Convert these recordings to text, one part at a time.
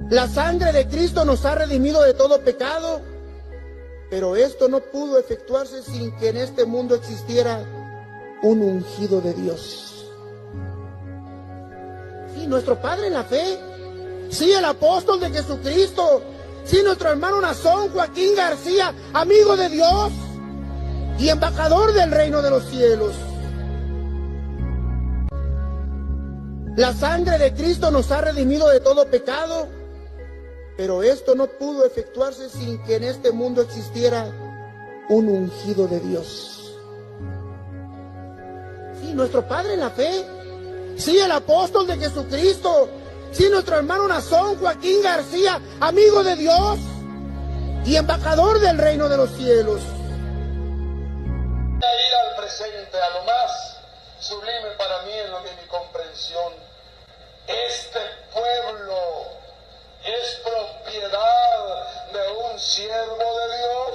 La sangre de Cristo nos ha redimido de todo pecado, pero esto no pudo efectuarse sin que en este mundo existiera un ungido de Dios. Sí, nuestro Padre en la fe, sí, el apóstol de Jesucristo, sí, nuestro hermano Nazón Joaquín García, amigo de Dios y embajador del reino de los cielos. La sangre de Cristo nos ha redimido de todo pecado, pero esto no pudo efectuarse sin que en este mundo existiera un ungido de Dios. Sí, nuestro Padre en la fe, sí, el apóstol de Jesucristo, sí, nuestro hermano Nazón Joaquín García, amigo de Dios y embajador del reino de los cielos. Ir al presente, a lo más sublime para mí en lo de mi comprensión. Este pueblo es propiedad de un siervo de Dios.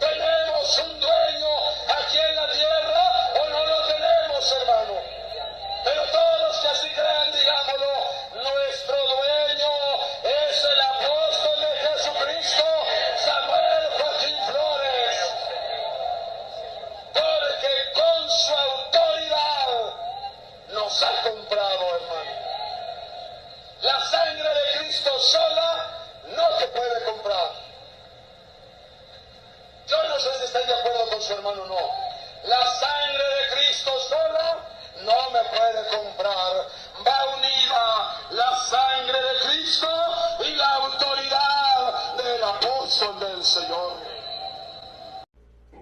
¿Tenemos un dueño aquí en la tierra o no lo tenemos, hermano? Pero todos los que así crean, digámoslo, nuestro dueño es el apóstol de Jesucristo, Samuel Joaquín Flores. Porque con su autoridad nos ha comprado, hermano. La sangre de Cristo sola no te puede comprar. Yo no sé si estáis de acuerdo con su hermano o no. La sangre de Cristo sola no me puede comprar. Va unida la sangre de Cristo y la autoridad del apóstol del Señor.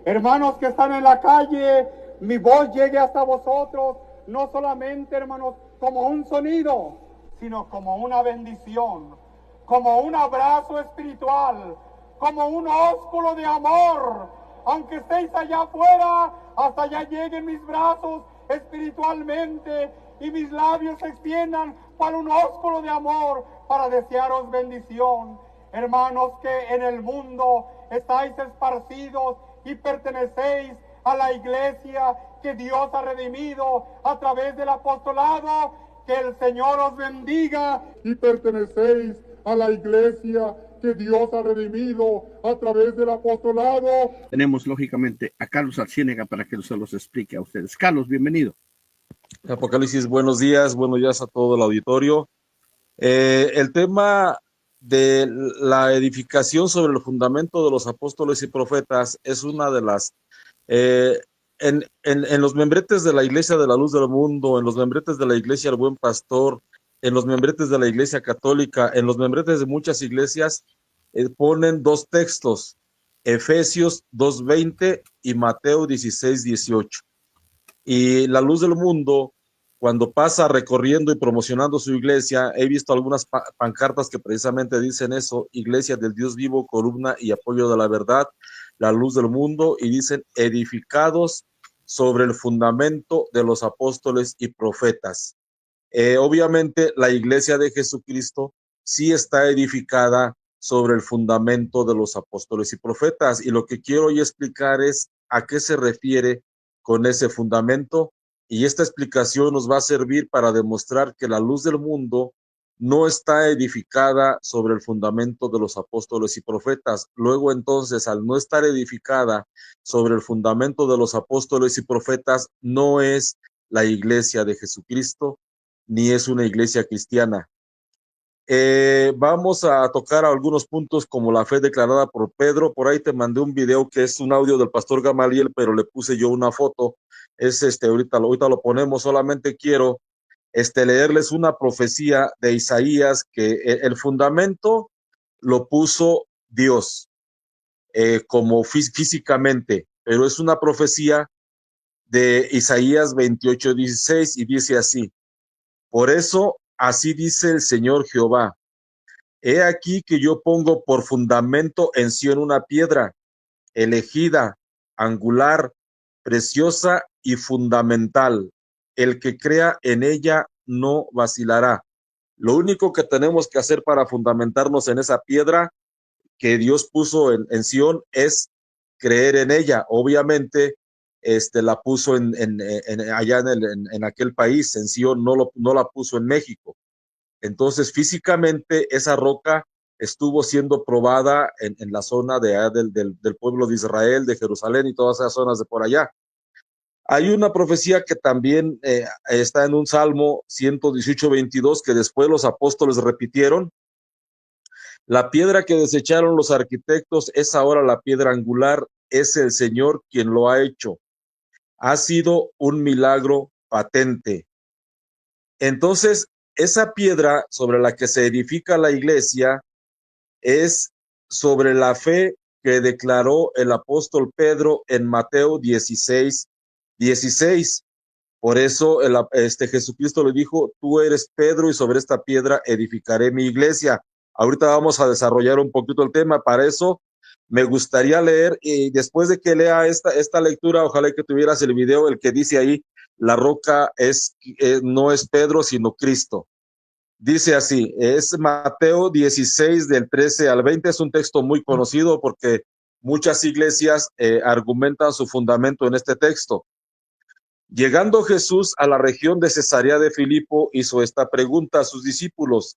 Hermanos que están en la calle, mi voz llegue hasta vosotros, no solamente, hermanos, como un sonido, sino como una bendición, como un abrazo espiritual, como un ósculo de amor. Aunque estéis allá afuera, hasta allá lleguen mis brazos espiritualmente y mis labios se extiendan para un ósculo de amor, para desearos bendición. Hermanos que en el mundo estáis esparcidos y pertenecéis a la iglesia que Dios ha redimido a través del apostolado, que el Señor os bendiga. Y pertenecéis a la iglesia que Dios ha redimido a través del apostolado. Tenemos lógicamente a Carlos Arciénega para que se los explique a ustedes. Carlos, bienvenido. Apocalipsis, buenos días a todo el auditorio. El tema de la edificación sobre el fundamento de los apóstoles y profetas es una de las... en los membretes de la Iglesia de la Luz del Mundo, en los membretes de la Iglesia del Buen Pastor, en los membretes de la Iglesia Católica, en los membretes de muchas iglesias, ponen dos textos, Efesios 2:20 y Mateo 16:18. Y la Luz del Mundo, cuando pasa recorriendo y promocionando su iglesia, he visto algunas pancartas que precisamente dicen eso: Iglesia del Dios vivo, columna y apoyo de la verdad, la Luz del Mundo, y dicen edificados sobre el fundamento de los apóstoles y profetas. Obviamente la iglesia de Jesucristo sí está edificada sobre el fundamento de los apóstoles y profetas, y lo que quiero hoy explicar es a qué se refiere con ese fundamento, y esta explicación nos va a servir para demostrar que la Luz del Mundo no está edificada sobre el fundamento de los apóstoles y profetas. Luego entonces, al no estar edificada sobre el fundamento de los apóstoles y profetas, no es la iglesia de Jesucristo, ni es una iglesia cristiana. Vamos a tocar algunos puntos como la fe declarada por Pedro. Por ahí te mandé un video que es un audio del pastor Gamaliel, pero le puse yo una foto. Es ahorita lo ponemos. Solamente quiero leerles una profecía de Isaías, que el fundamento lo puso Dios, como físicamente, pero es una profecía de Isaías 28:16, y dice así: por eso, así dice el Señor Jehová: he aquí que yo pongo por fundamento en Sión una piedra, elegida, angular, preciosa y fundamental. El que crea en ella no vacilará. Lo único que tenemos que hacer para fundamentarnos en esa piedra que Dios puso en Sión es creer en ella. Obviamente, la puso allá en aquel país, en Sión, no la puso en México. Entonces, físicamente, esa roca estuvo siendo probada en la zona del pueblo de Israel, de Jerusalén y todas esas zonas de por allá. Hay una profecía que también está en un Salmo 118:22, que después los apóstoles repitieron. La piedra que desecharon los arquitectos es ahora la piedra angular, es el Señor quien lo ha hecho. Ha sido un milagro patente. Entonces, esa piedra sobre la que se edifica la iglesia es sobre la fe que declaró el apóstol Pedro en Mateo 16:16. Por eso Jesucristo le dijo, tú eres Pedro y sobre esta piedra edificaré mi iglesia. Ahorita vamos a desarrollar un poquito el tema. Para eso me gustaría leer, y después de que lea esta lectura, ojalá que tuvieras el video, el que dice ahí, la roca no es Pedro, sino Cristo. Dice así, es Mateo 16 del 13 al 20, es un texto muy conocido porque muchas iglesias argumentan su fundamento en este texto. Llegando Jesús a la región de Cesarea de Filipo, hizo esta pregunta a sus discípulos: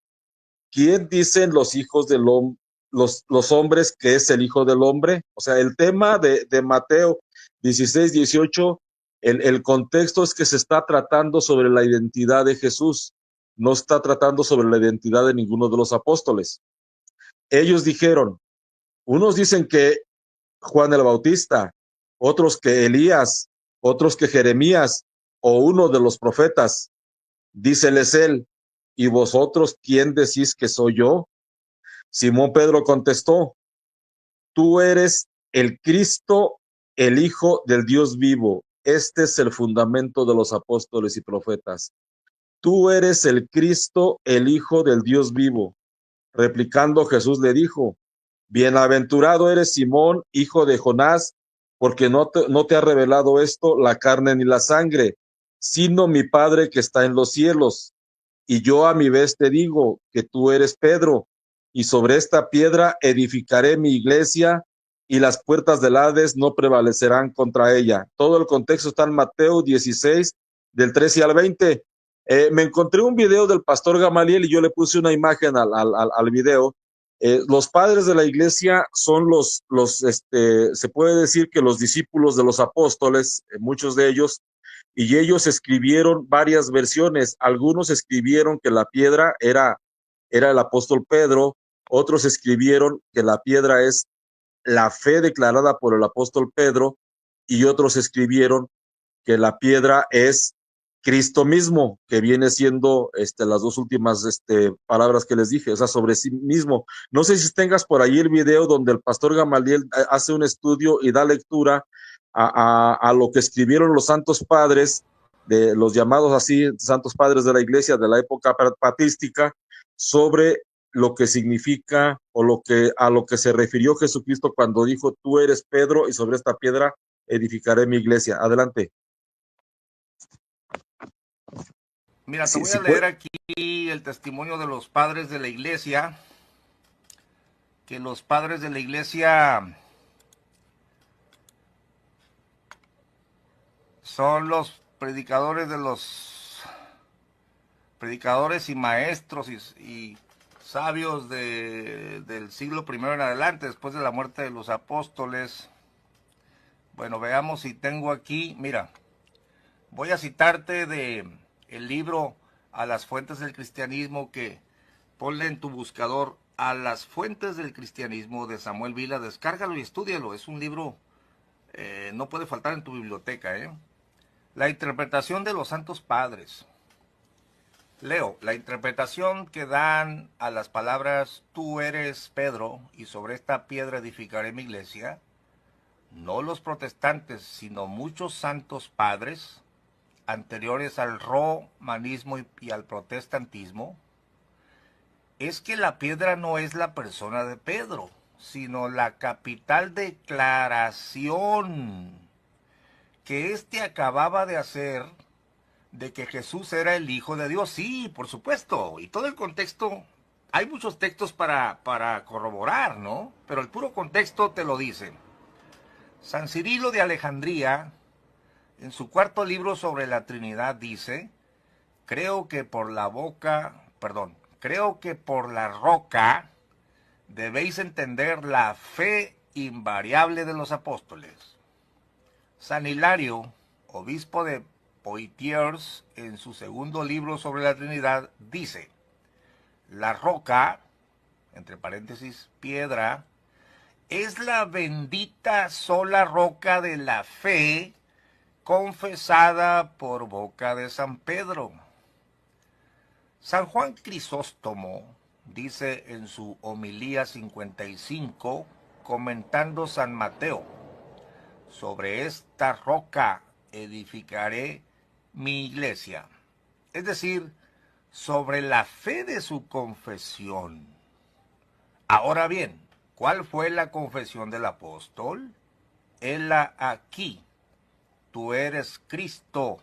¿quién dicen los hijos del hombre, los hombres que es el Hijo del Hombre? O sea, el tema de Mateo 16-18, el contexto es que se está tratando sobre la identidad de Jesús, no está tratando sobre la identidad de ninguno de los apóstoles. Ellos dijeron, unos dicen que Juan el Bautista, otros que Elías, otros que Jeremías o uno de los profetas. Díceles él, ¿y vosotros quién decís que soy yo? Simón Pedro contestó, tú eres el Cristo, el Hijo del Dios vivo. Este es el fundamento de los apóstoles y profetas. Tú eres el Cristo, el Hijo del Dios vivo. Replicando, Jesús le dijo, bienaventurado eres Simón, hijo de Jonás, porque no te ha revelado esto la carne ni la sangre, sino mi Padre que está en los cielos. Y yo a mi vez te digo que tú eres Pedro, y sobre esta piedra edificaré mi iglesia, y las puertas del Hades no prevalecerán contra ella. Todo el contexto está en Mateo 16, del 13 al 20. Me encontré un video del pastor Gamaliel y yo le puse una imagen al video. Los padres de la iglesia son se puede decir que los discípulos de los apóstoles, muchos de ellos, y ellos escribieron varias versiones. Algunos escribieron que la piedra era el apóstol Pedro, otros escribieron que la piedra es la fe declarada por el apóstol Pedro, y otros escribieron que la piedra es Cristo mismo, que viene siendo las dos últimas palabras que les dije, o sea, sobre sí mismo. No sé si tengas por ahí el video donde el pastor Gamaliel hace un estudio y da lectura a lo que escribieron los santos padres, de los llamados así, santos padres de la iglesia de la época patrística, sobre lo que significa o a lo que se refirió Jesucristo cuando dijo, tú eres Pedro y sobre esta piedra edificaré mi iglesia. Adelante. Mira, te voy a leer aquí el testimonio de los padres de la iglesia, que los padres de la iglesia son los predicadores y maestros y sabios del siglo I en adelante, después de la muerte de los apóstoles. Bueno, veamos si tengo aquí, mira, voy a citarte el libro A las fuentes del cristianismo, que ponle en tu buscador A las fuentes del cristianismo de Samuel Vila, descárgalo y estúdialo, es un libro, no puede faltar en tu biblioteca, La interpretación de los santos padres. Leo, la interpretación que dan a las palabras, tú eres Pedro, y sobre esta piedra edificaré mi iglesia, no los protestantes, sino muchos santos padres, anteriores al romanismo y al protestantismo, es que la piedra no es la persona de Pedro, sino la capital declaración que éste acababa de hacer de que Jesús era el Hijo de Dios. Sí, por supuesto, y todo el contexto, hay muchos textos para corroborar, ¿no? Pero el puro contexto te lo dice. San Cirilo de Alejandría, en su cuarto libro sobre la Trinidad, dice, creo que creo que por la roca debéis entender la fe invariable de los apóstoles. San Hilario, obispo de Poitiers, en su segundo libro sobre la Trinidad, dice: la roca, entre paréntesis, piedra, es la bendita sola roca de la fe confesada por boca de San Pedro. San Juan Crisóstomo dice en su homilía 55, comentando San Mateo: sobre esta roca edificaré mi iglesia. Es decir, sobre la fe de su confesión. Ahora bien, ¿cuál fue la confesión del apóstol? Hela aquí: tú eres Cristo,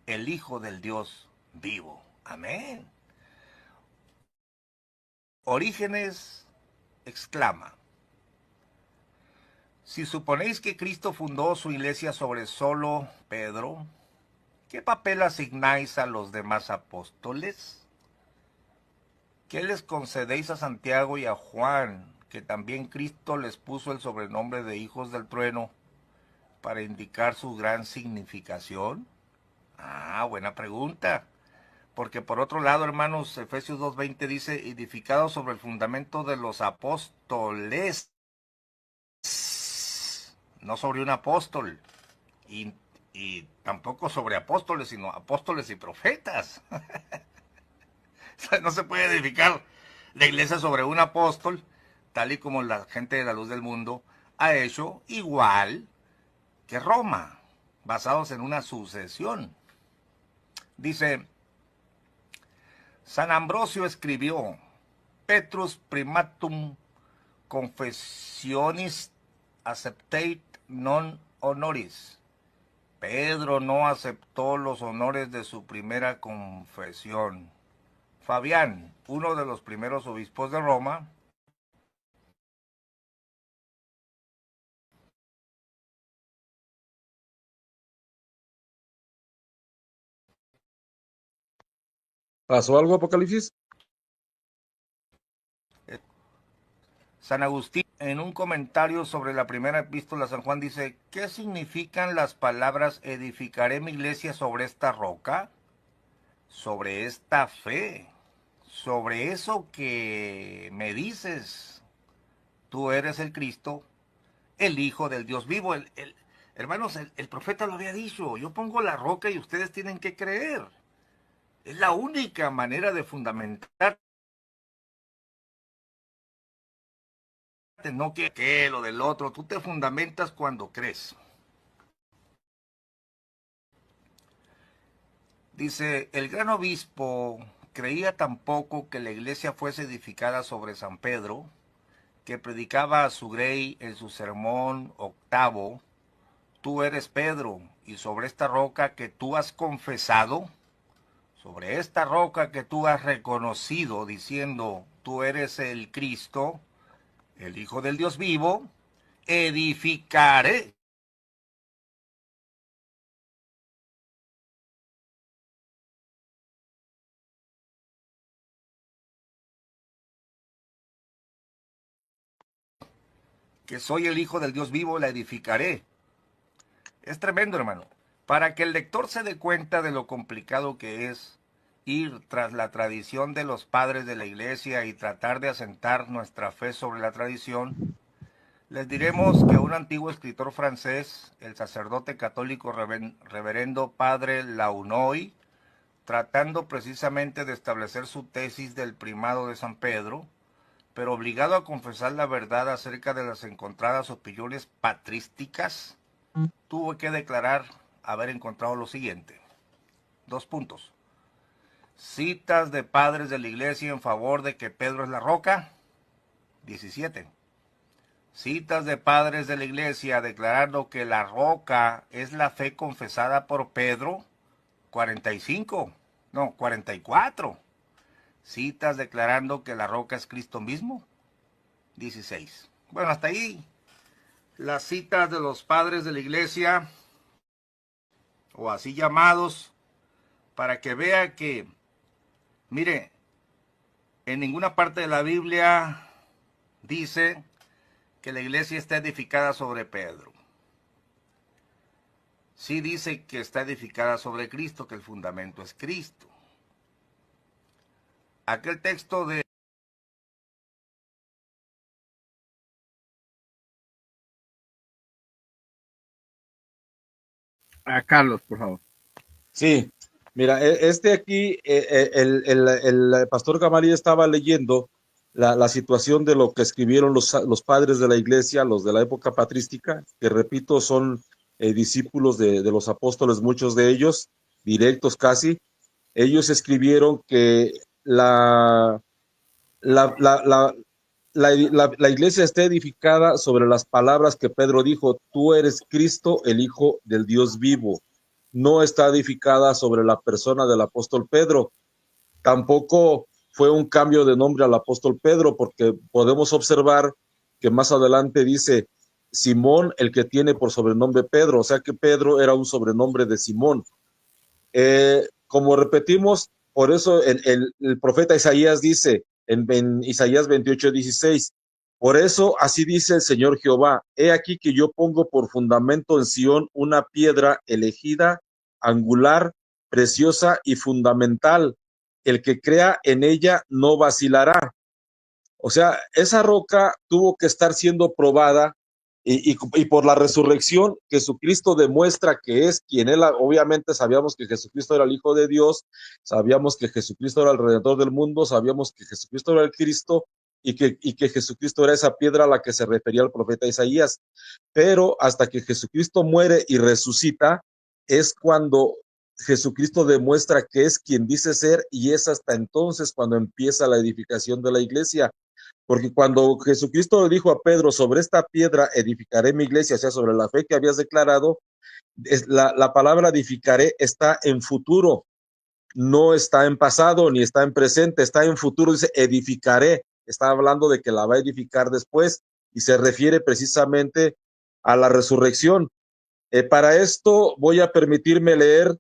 el Hijo del Dios vivo. Amén. Orígenes exclama: si suponéis que Cristo fundó su iglesia sobre solo Pedro, ¿qué papel asignáis a los demás apóstoles? ¿Qué les concedéis a Santiago y a Juan, que también Cristo les puso el sobrenombre de hijos del trueno para indicar su gran significación? Buena pregunta. Porque por otro lado, hermanos, Efesios 2:20 dice: edificado sobre el fundamento de los apóstoles, no sobre un apóstol, y tampoco sobre apóstoles, sino apóstoles y profetas. No se puede edificar la iglesia sobre un apóstol, tal y como la gente de la luz del mundo ha hecho, igual que Roma, basados en una sucesión. Dice, San Ambrosio escribió: Petrus primatum confessionis accepteit non honoris. Pedro no aceptó los honores de su primera confesión. Fabián, uno de los primeros obispos de Roma, ¿pasó algo, Apocalipsis? San Agustín, en un comentario sobre la primera epístola a San Juan, dice: ¿qué significan las palabras edificaré mi iglesia sobre esta roca? Sobre esta fe, sobre eso que me dices, tú eres el Cristo, el Hijo del Dios vivo. Hermanos, el profeta lo había dicho: yo pongo la roca y ustedes tienen que creer. Es la única manera de fundamentar. No que lo del otro, tú te fundamentas cuando crees. Dice, el gran obispo creía tampoco que la iglesia fuese edificada sobre San Pedro, que predicaba a su grey en su sermón octavo: tú eres Pedro, y sobre esta roca que tú has confesado, sobre esta roca que tú has reconocido, diciendo, tú eres el Cristo, el Hijo del Dios vivo, edificaré. Que soy el Hijo del Dios vivo, la edificaré. Es tremendo, hermano. Para que el lector se dé cuenta de lo complicado que es ir tras la tradición de los padres de la iglesia y tratar de asentar nuestra fe sobre la tradición, les diremos que un antiguo escritor francés, el sacerdote católico reverendo padre Launoy, tratando precisamente de establecer su tesis del primado de San Pedro, pero obligado a confesar la verdad acerca de las encontradas opiniones patrísticas, tuvo que declarar haber encontrado lo siguiente. 2 puntos. Citas de padres de la iglesia en favor de que Pedro es la roca. 17. Citas de padres de la iglesia declarando que la roca es la fe confesada por Pedro. 44. Citas declarando que la roca es Cristo mismo. 16. Bueno, hasta ahí las citas de los padres de la iglesia, o así llamados, para que vea que, mire, En ninguna parte de la Biblia dice que la iglesia está edificada sobre Pedro. Sí dice que está edificada sobre Cristo, que el fundamento es Cristo. Aquel texto de Carlos, por favor. Sí, mira, aquí, el pastor Gamaliel estaba leyendo la situación de lo que escribieron los padres de la iglesia, los de la época patrística, que repito, son discípulos de los apóstoles, muchos de ellos, directos casi. Ellos escribieron que la, la, la, la, la iglesia está edificada sobre las palabras que Pedro dijo: tú eres Cristo, el Hijo del Dios vivo. No está edificada sobre la persona del apóstol Pedro. Tampoco fue un cambio de nombre al apóstol Pedro, porque podemos observar que más adelante dice Simón, el que tiene por sobrenombre Pedro, o sea que Pedro era un sobrenombre de Simón. Como repetimos, por eso el profeta Isaías dice en Isaías 28:16, por eso así dice el Señor Jehová: he aquí que yo pongo por fundamento en Sión una piedra elegida, angular, preciosa y fundamental. El que crea en ella no vacilará. O sea, esa roca tuvo que estar siendo probada y por la resurrección, Jesucristo demuestra que es quien él. Obviamente sabíamos que Jesucristo era el Hijo de Dios, sabíamos que Jesucristo era el Redentor del mundo, sabíamos que Jesucristo era el Cristo y que Jesucristo era esa piedra a la que se refería el profeta Isaías. Pero hasta que Jesucristo muere y resucita, es cuando Jesucristo demuestra que es quien dice ser, y es hasta entonces cuando empieza la edificación de la iglesia. Porque cuando Jesucristo le dijo a Pedro: sobre esta piedra edificaré mi iglesia, o sea, sobre la fe que habías declarado, la palabra edificaré está en futuro, no está en pasado ni está en presente, está en futuro. Dice edificaré, está hablando de que la va a edificar después, y se refiere precisamente a la resurrección. Para esto voy a permitirme leer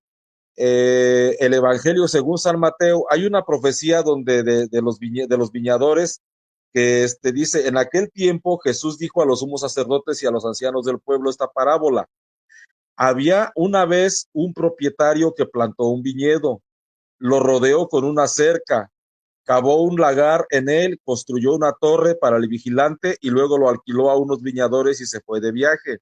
el Evangelio según San Mateo. Hay una profecía donde de los viñadores, que dice: en aquel tiempo Jesús dijo a los sumos sacerdotes y a los ancianos del pueblo esta parábola. Había una vez un propietario que plantó un viñedo, lo rodeó con una cerca, cavó un lagar en él, construyó una torre para el vigilante y luego lo alquiló a unos viñadores y se fue de viaje.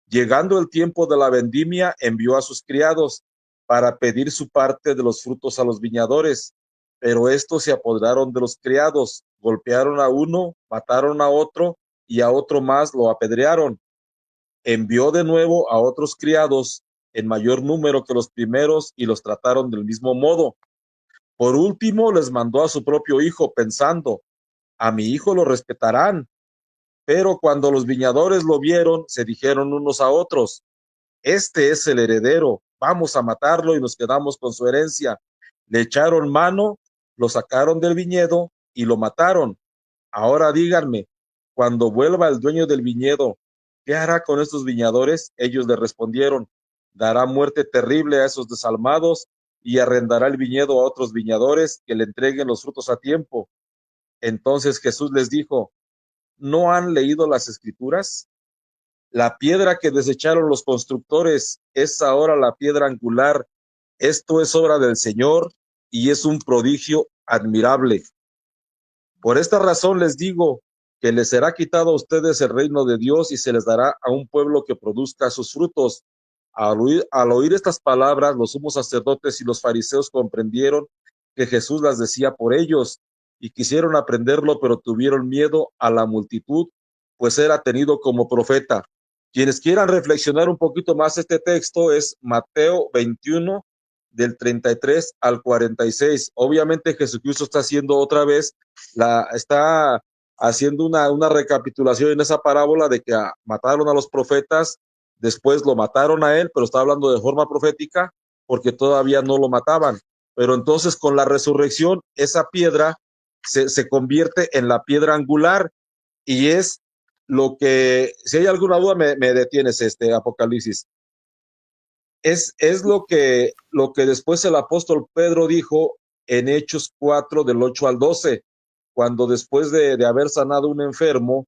Llegando el tiempo de la vendimia, envió a sus criados para pedir su parte de los frutos a los viñadores. Pero estos se apoderaron de los criados, golpearon a uno, mataron a otro y a otro más lo apedrearon. Envió de nuevo a otros criados en mayor número que los primeros y los trataron del mismo modo. Por último les mandó a su propio hijo, pensando: a mi hijo lo respetarán. Pero cuando los viñadores lo vieron, se dijeron unos a otros: este es el heredero, vamos a matarlo y nos quedamos con su herencia. Le echaron mano, lo sacaron del viñedo y lo mataron. Ahora díganme, cuando vuelva el dueño del viñedo, ¿qué hará con estos viñadores? Ellos le respondieron: dará muerte terrible a esos desalmados y arrendará el viñedo a otros viñadores que le entreguen los frutos a tiempo. Entonces Jesús les dijo: ¿no han leído las Escrituras? La piedra que desecharon los constructores es ahora la piedra angular. Esto es obra del Señor y es un prodigio admirable. Por esta razón les digo que les será quitado a ustedes el reino de Dios y se les dará a un pueblo que produzca sus frutos. Al oír estas palabras, los sumos sacerdotes y los fariseos comprendieron que Jesús las decía por ellos y quisieron aprenderlo, pero tuvieron miedo a la multitud, pues era tenido como profeta. Quienes quieran reflexionar un poquito más este texto, es Mateo 21, del 33 al 46. Obviamente Jesucristo está haciendo otra vez, está haciendo una recapitulación en esa parábola de que mataron a los profetas, después lo mataron a él, pero está hablando de forma profética porque todavía no lo mataban. Pero entonces con la resurrección, esa piedra se convierte en la piedra angular, y es lo que, si hay alguna duda, me detienes, Apocalipsis. Es lo que después el apóstol Pedro dijo en Hechos 4, del 8 al 12. cuando después de haber sanado un enfermo,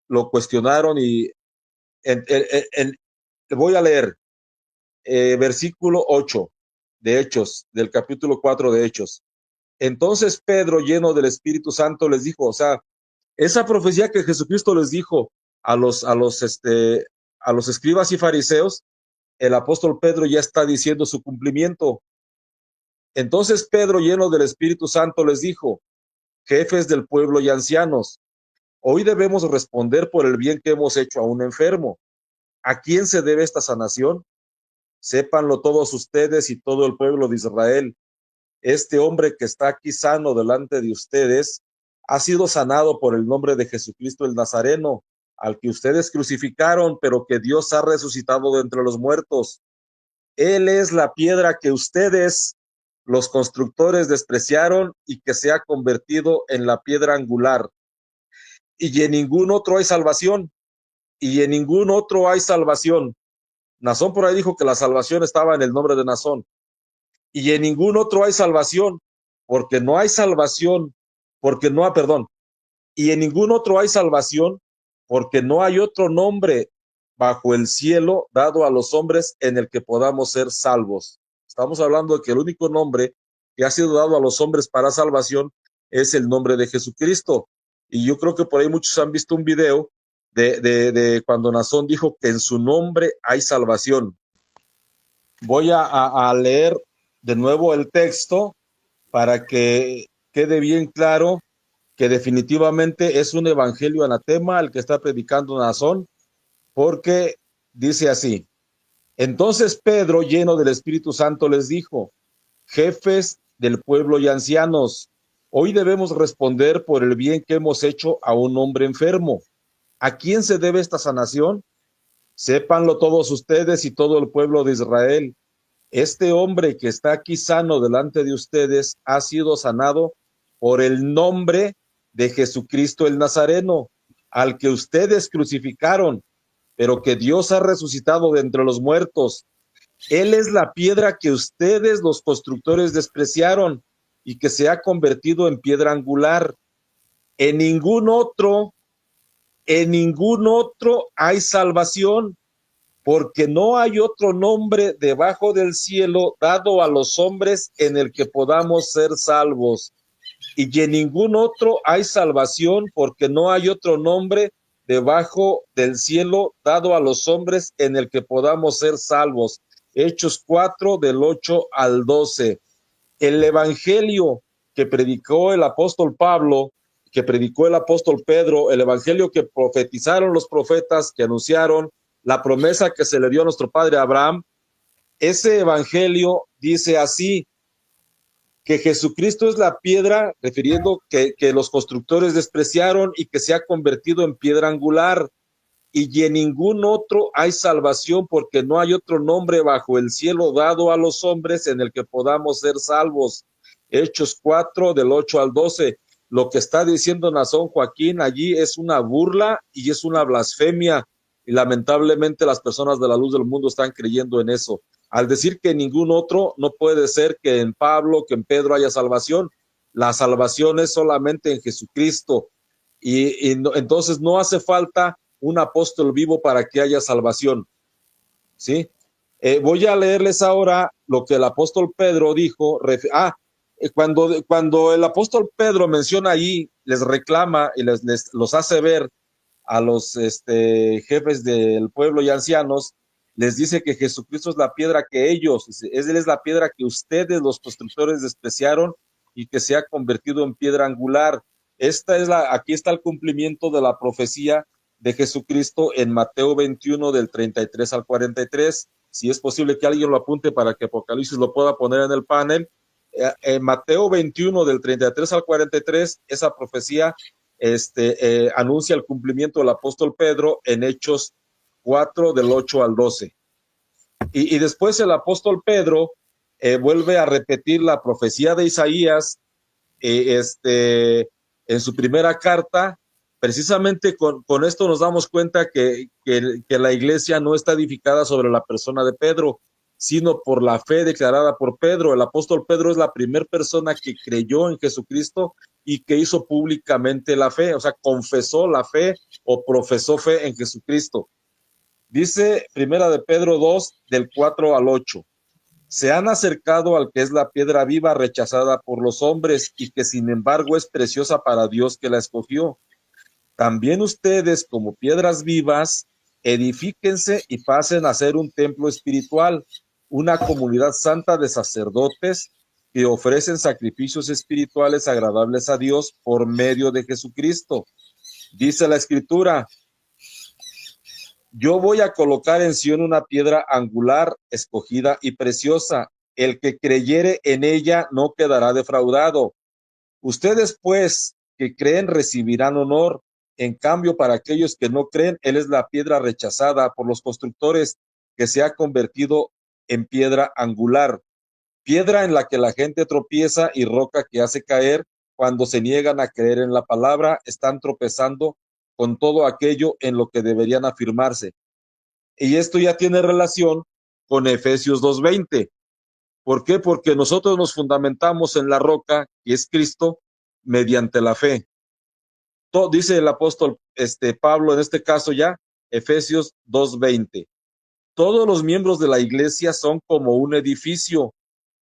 lo cuestionaron y voy a leer versículo 8 de Hechos, del capítulo 4 de Hechos. Entonces Pedro, lleno del Espíritu Santo, les dijo, o sea, esa profecía que Jesucristo les dijo a los escribas y fariseos, el apóstol Pedro ya está diciendo su cumplimiento. Entonces Pedro, lleno del Espíritu Santo, les dijo, jefes del pueblo y ancianos, hoy debemos responder por el bien que hemos hecho a un enfermo. ¿A quién se debe esta sanación? Sépanlo todos ustedes y todo el pueblo de Israel. Este hombre que está aquí sano delante de ustedes ha sido sanado por el nombre de Jesucristo el Nazareno, al que ustedes crucificaron, pero que Dios ha resucitado de entre los muertos. Él es la piedra que ustedes, los constructores, despreciaron y que se ha convertido en la piedra angular. Y en ningún otro hay salvación. Y en ningún otro hay salvación. Nazón por ahí dijo que la salvación estaba en el nombre de Nazón. Y en ningún otro hay salvación, porque no hay salvación, y en ningún otro hay salvación, porque no hay otro nombre bajo el cielo dado a los hombres en el que podamos ser salvos. Estamos hablando de que el único nombre que ha sido dado a los hombres para salvación es el nombre de Jesucristo. Y yo creo que por ahí muchos han visto un video de cuando Nazón dijo que en su nombre hay salvación. Voy a leer de nuevo el texto para que quede bien claro que definitivamente es un evangelio anatema el que está predicando Nazón, porque dice así: entonces Pedro, lleno del Espíritu Santo, les dijo, jefes del pueblo y ancianos, hoy debemos responder por el bien que hemos hecho a un hombre enfermo. ¿A quién se debe esta sanación? Sépanlo todos ustedes y todo el pueblo de Israel. Este hombre que está aquí sano delante de ustedes ha sido sanado por el nombre de Jesucristo el Nazareno, al que ustedes crucificaron, pero que Dios ha resucitado de entre los muertos. Él es la piedra que ustedes, los constructores, despreciaron y que se ha convertido en piedra angular. En ningún otro hay salvación, porque no hay otro nombre debajo del cielo dado a los hombres en el que podamos ser salvos. Y en ningún otro hay salvación, porque no hay otro nombre debajo del cielo dado a los hombres en el que podamos ser salvos. Hechos 4, del 8 al 12. El evangelio que predicó el apóstol Pablo, que predicó el apóstol Pedro, el evangelio que profetizaron los profetas, que anunciaron la promesa que se le dio a nuestro padre Abraham, ese evangelio dice así, que Jesucristo es la piedra, refiriendo que los constructores despreciaron y que se ha convertido en piedra angular, y en ningún otro hay salvación, porque no hay otro nombre bajo el cielo dado a los hombres en el que podamos ser salvos. Hechos 4, del 8 al 12. Lo que está diciendo Nazón Joaquín allí es una burla y es una blasfemia, y lamentablemente las personas de la luz del mundo están creyendo en eso. Al decir que ningún otro, no puede ser que en Pablo, que en Pedro haya salvación. La salvación es solamente en Jesucristo. Entonces no hace falta un apóstol vivo para que haya salvación. ¿Sí? Voy a leerles ahora lo que el apóstol Pedro dijo. Cuando el apóstol Pedro menciona ahí, les reclama y los hace ver a los jefes del pueblo y ancianos, les dice que Jesucristo es la piedra que Él es la piedra que ustedes, los constructores, despreciaron y que se ha convertido en piedra angular. Aquí está el cumplimiento de la profecía de Jesucristo en Mateo 21, del 33 al 43. Si es posible que alguien lo apunte para que Apocalipsis lo pueda poner en el panel. En Mateo 21, del 33 al 43, esa profecía anuncia el cumplimiento del apóstol Pedro en Hechos 4, del 8 al 12. Y después el apóstol Pedro vuelve a repetir la profecía de Isaías en su primera carta. Precisamente con esto nos damos cuenta que la iglesia no está edificada sobre la persona de Pedro, sino por la fe declarada por Pedro. El apóstol Pedro es la primera persona que creyó en Jesucristo y que hizo públicamente la fe, o sea, confesó la fe o profesó fe en Jesucristo. Dice Primera de Pedro 2, del 4 al 8. Se han acercado al que es la piedra viva rechazada por los hombres y que sin embargo es preciosa para Dios que la escogió. También ustedes, como piedras vivas, edifíquense y pasen a ser un templo espiritual, una comunidad santa de sacerdotes que ofrecen sacrificios espirituales agradables a Dios por medio de Jesucristo. Dice la Escritura: yo voy a colocar en Sión una piedra angular, escogida y preciosa. El que creyere en ella no quedará defraudado. Ustedes, pues, que creen recibirán honor. En cambio, para aquellos que no creen, él es la piedra rechazada por los constructores, que se ha convertido en piedra angular, piedra en la que la gente tropieza y roca que hace caer. Cuando se niegan a creer en la palabra, están tropezando con todo aquello en lo que deberían afirmarse. Y esto ya tiene relación con Efesios 2:20. ¿Por qué? Porque nosotros nos fundamentamos en la roca, que es Cristo, mediante la fe. Todo, dice el apóstol Pablo en este caso ya, Efesios 2:20. Todos los miembros de la iglesia son como un edificio,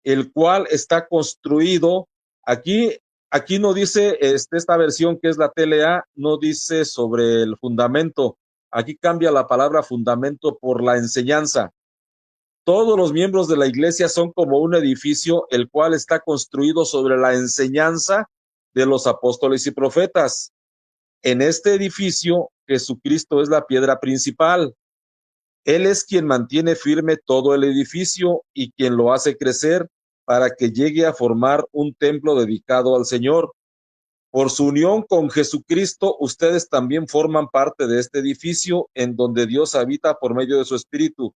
el cual está construido. Aquí no dice, esta versión que es la TLA, no dice sobre el fundamento. Aquí cambia la palabra fundamento por la enseñanza. Todos los miembros de la iglesia son como un edificio, el cual está construido sobre la enseñanza de los apóstoles y profetas. En este edificio, Jesucristo es la piedra principal. Él es quien mantiene firme todo el edificio y quien lo hace crecer para que llegue a formar un templo dedicado al Señor. Por su unión con Jesucristo, ustedes también forman parte de este edificio en donde Dios habita por medio de su Espíritu.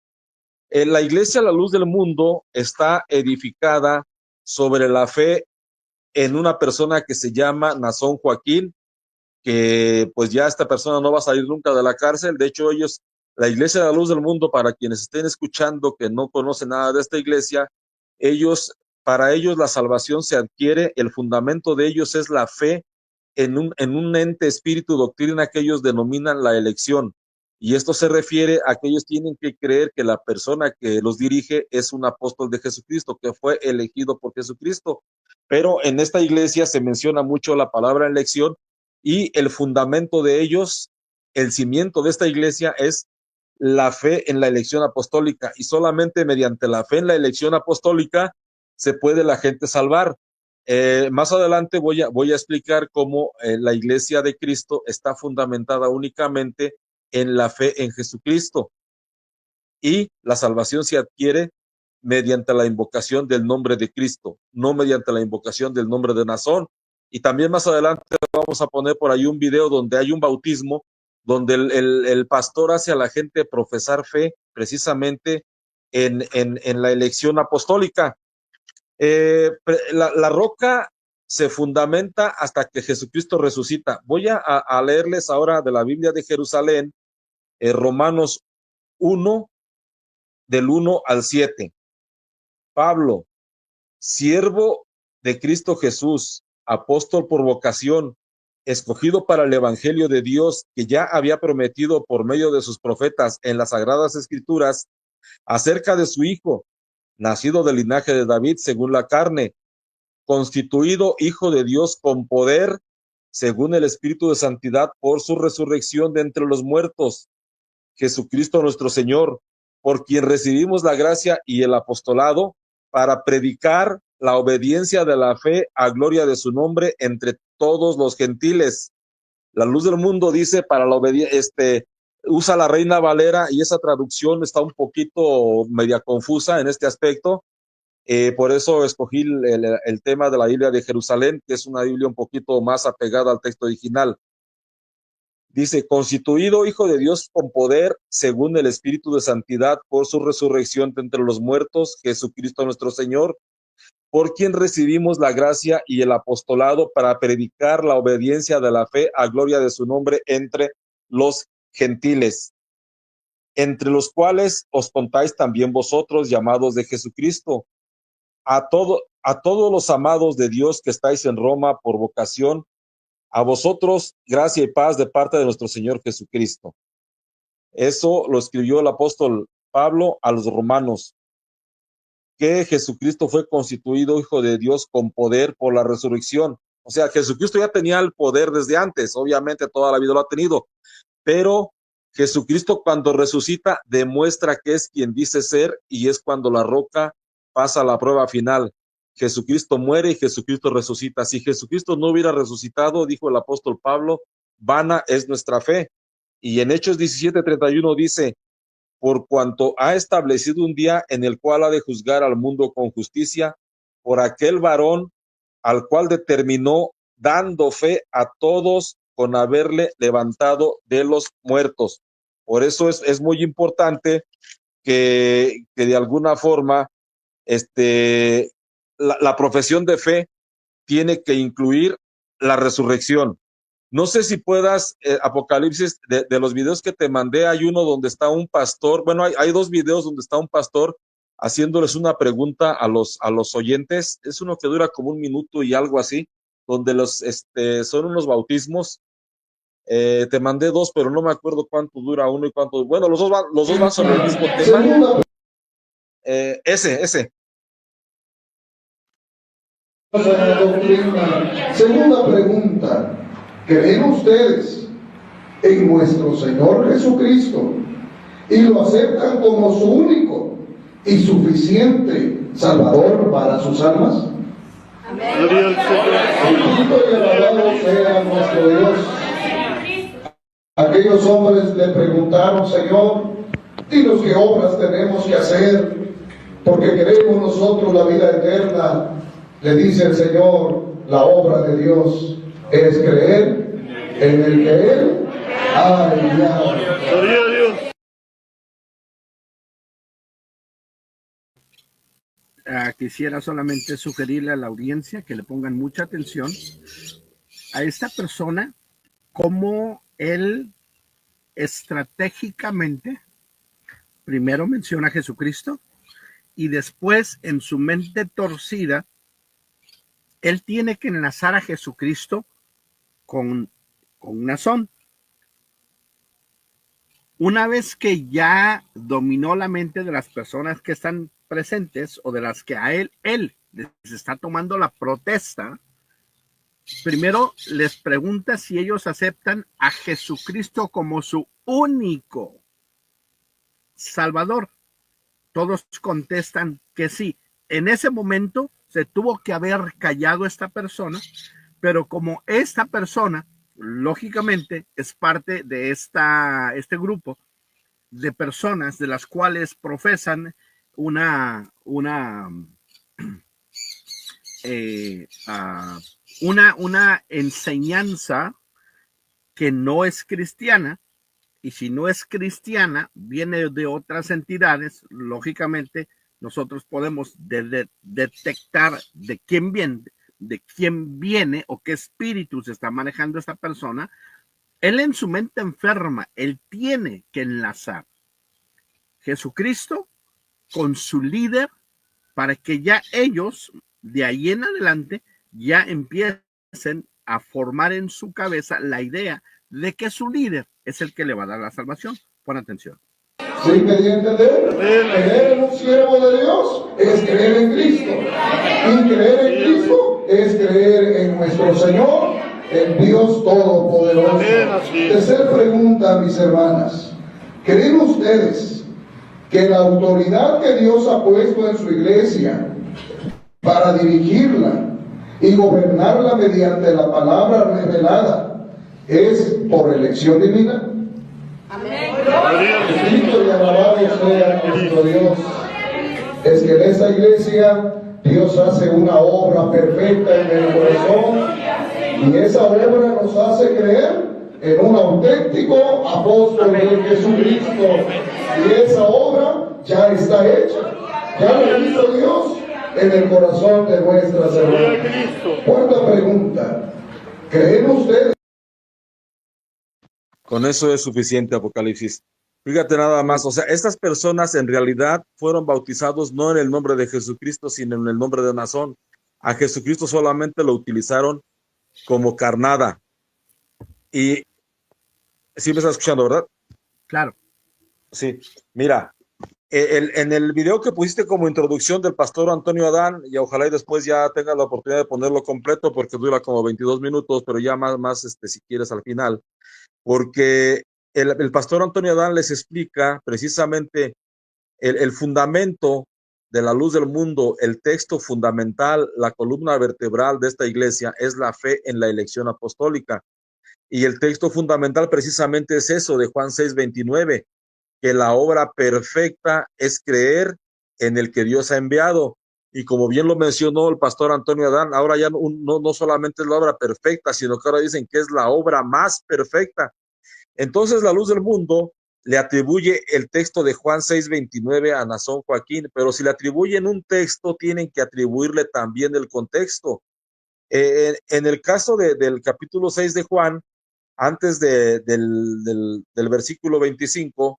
La iglesia, la luz del mundo, está edificada sobre la fe en una persona que se llama Nazón Joaquín, que pues ya esta persona no va a salir nunca de la cárcel. De hecho, la iglesia de la luz del mundo, para quienes estén escuchando que no conocen nada de esta iglesia, para ellos la salvación se adquiere, el fundamento de ellos es la fe en un ente espíritu, doctrina que ellos denominan la elección. Y esto se refiere a que ellos tienen que creer que la persona que los dirige es un apóstol de Jesucristo, que fue elegido por Jesucristo. Pero en esta iglesia se menciona mucho la palabra elección, y el fundamento de ellos, el cimiento de esta iglesia es la fe en la elección apostólica, y solamente mediante la fe en la elección apostólica se puede la gente salvar. Más adelante voy a explicar cómo la iglesia de Cristo está fundamentada únicamente en la fe en Jesucristo, y la salvación se adquiere mediante la invocación del nombre de Cristo, no mediante la invocación del nombre de Nazón. Y también más adelante vamos a poner por ahí un video donde hay un bautismo, donde el pastor hace a la gente profesar fe precisamente en la elección apostólica. La roca se fundamenta hasta que Jesucristo resucita. Voy a leerles ahora de la Biblia de Jerusalén, Romanos 1, del 1 al 7. Pablo, siervo de Cristo Jesús, apóstol por vocación, escogido para el evangelio de Dios, que ya había prometido por medio de sus profetas en las sagradas escrituras, acerca de su Hijo, nacido del linaje de David según la carne, constituido Hijo de Dios con poder, según el Espíritu de santidad, por su resurrección de entre los muertos, Jesucristo nuestro Señor, por quien recibimos la gracia y el apostolado para predicar la obediencia de la fe a gloria de su nombre entre todos los gentiles. La luz del mundo dice para la obediencia, usa la Reina Valera, y esa traducción está un poquito media confusa en este aspecto. Por eso escogí el tema de la Biblia de Jerusalén, que es una Biblia un poquito más apegada al texto original. Dice, constituido Hijo de Dios con poder, según el Espíritu de santidad, por su resurrección de entre los muertos, Jesucristo nuestro Señor, por quien recibimos la gracia y el apostolado para predicar la obediencia de la fe a gloria de su nombre entre los gentiles. entre los cuales os contáis también vosotros, llamados de Jesucristo, a todos los amados de Dios que estáis en Roma por vocación, a vosotros gracia y paz de parte de nuestro Señor Jesucristo. Eso lo escribió el apóstol Pablo a los romanos, que Jesucristo fue constituido Hijo de Dios con poder por la resurrección. O sea, Jesucristo ya tenía el poder desde antes, obviamente toda la vida lo ha tenido, pero Jesucristo cuando resucita demuestra que es quien dice ser, y es cuando la roca pasa la prueba final. Jesucristo muere y Jesucristo resucita. Si Jesucristo no hubiera resucitado, dijo el apóstol Pablo, vana es nuestra fe. Y en Hechos 17:31 dice, por cuanto ha establecido un día en el cual ha de juzgar al mundo con justicia, por aquel varón al cual determinó, dando fe a todos con haberle levantado de los muertos. Por eso es muy importante que de alguna forma la profesión de fe tiene que incluir la resurrección. No sé si puedas, Apocalipsis, de los videos que te mandé, hay uno donde está un pastor, bueno, hay dos videos donde está un pastor haciéndoles una pregunta a los oyentes. Es uno que dura como 1 minuto y algo así, donde son unos bautismos. Te mandé 2, pero no me acuerdo cuánto dura uno y cuánto. Bueno, los dos van sobre el mismo tema. Ese. Segunda pregunta. ¿Creen ustedes en nuestro Señor Jesucristo y lo aceptan como su único y suficiente Salvador para sus almas? Amén. Bendito y alabado sea nuestro Dios. Aquellos hombres le preguntaron, Señor, dinos qué obras tenemos que hacer, porque queremos nosotros la vida eterna. Le dice el Señor, la obra de Dios es creer en el que Él ha enviado. Quisiera solamente sugerirle a la audiencia que le pongan mucha atención a esta persona, cómo él estratégicamente primero menciona a Jesucristo y después en su mente torcida él tiene que enlazar a Jesucristo con Nazón. Una vez que ya dominó la mente de las personas que están presentes o de las que a él les está tomando la protesta, primero les pregunta si ellos aceptan a Jesucristo como su único Salvador. Todos contestan que sí. En ese momento se tuvo que haber callado esta persona, pero como esta persona, lógicamente, es parte de este grupo de personas de las cuales profesan una enseñanza que no es cristiana, y si no es cristiana, viene de otras entidades, lógicamente nosotros podemos detectar de quién viene o qué espíritu se está manejando esta persona. Él en su mente enferma, él tiene que enlazar Jesucristo con su líder para que ya ellos, de ahí en adelante, ya empiecen a formar en su cabeza la idea de que su líder es el que le va a dar la salvación. Pon atención. ¿Sí me dio a entender? Creer en un siervo de Dios es creer en Cristo. Y creer en Cristo es creer en nuestro Señor, el Dios Todopoderoso. Tercera pregunta, mis hermanas. ¿Creen ustedes que la autoridad que Dios ha puesto en su iglesia para dirigirla y gobernarla mediante la palabra revelada es por elección divina? Amén. Bendito y alabado sea nuestro Dios. Es que en esta iglesia Dios hace una obra perfecta en el corazón, y esa obra nos hace creer en un auténtico apóstol de Jesucristo, y esa obra ya está hecha, ya lo hizo Dios en el corazón de nuestras hermanas. Cuarta pregunta. ¿Creen ustedes? Con eso es suficiente, Apocalipsis. Fíjate nada más, o sea, estas personas en realidad fueron bautizados no en el nombre de Jesucristo, sino en el nombre de Nazón. A Jesucristo solamente lo utilizaron como carnada. Y sí me estás escuchando, ¿verdad? Claro. Sí, mira, en el video que pusiste como introducción del pastor Antonio Adán, y ojalá y después ya tengas la oportunidad de ponerlo completo porque dura como 22 minutos, pero ya más si quieres al final, porque el pastor Antonio Adán les explica precisamente el fundamento de la luz del mundo, el texto fundamental, la columna vertebral de esta iglesia es la fe en la elección apostólica. Y el texto fundamental precisamente es eso de Juan 6:29, que la obra perfecta es creer en el que Dios ha enviado. Y como bien lo mencionó el pastor Antonio Adán, ahora ya no solamente es la obra perfecta, sino que ahora dicen que es la obra más perfecta. Entonces la luz del mundo le atribuye el texto de Juan 6:29 a Nazón Joaquín, pero si le atribuyen un texto, tienen que atribuirle también el contexto. En el caso del capítulo 6 de Juan, antes del versículo 25,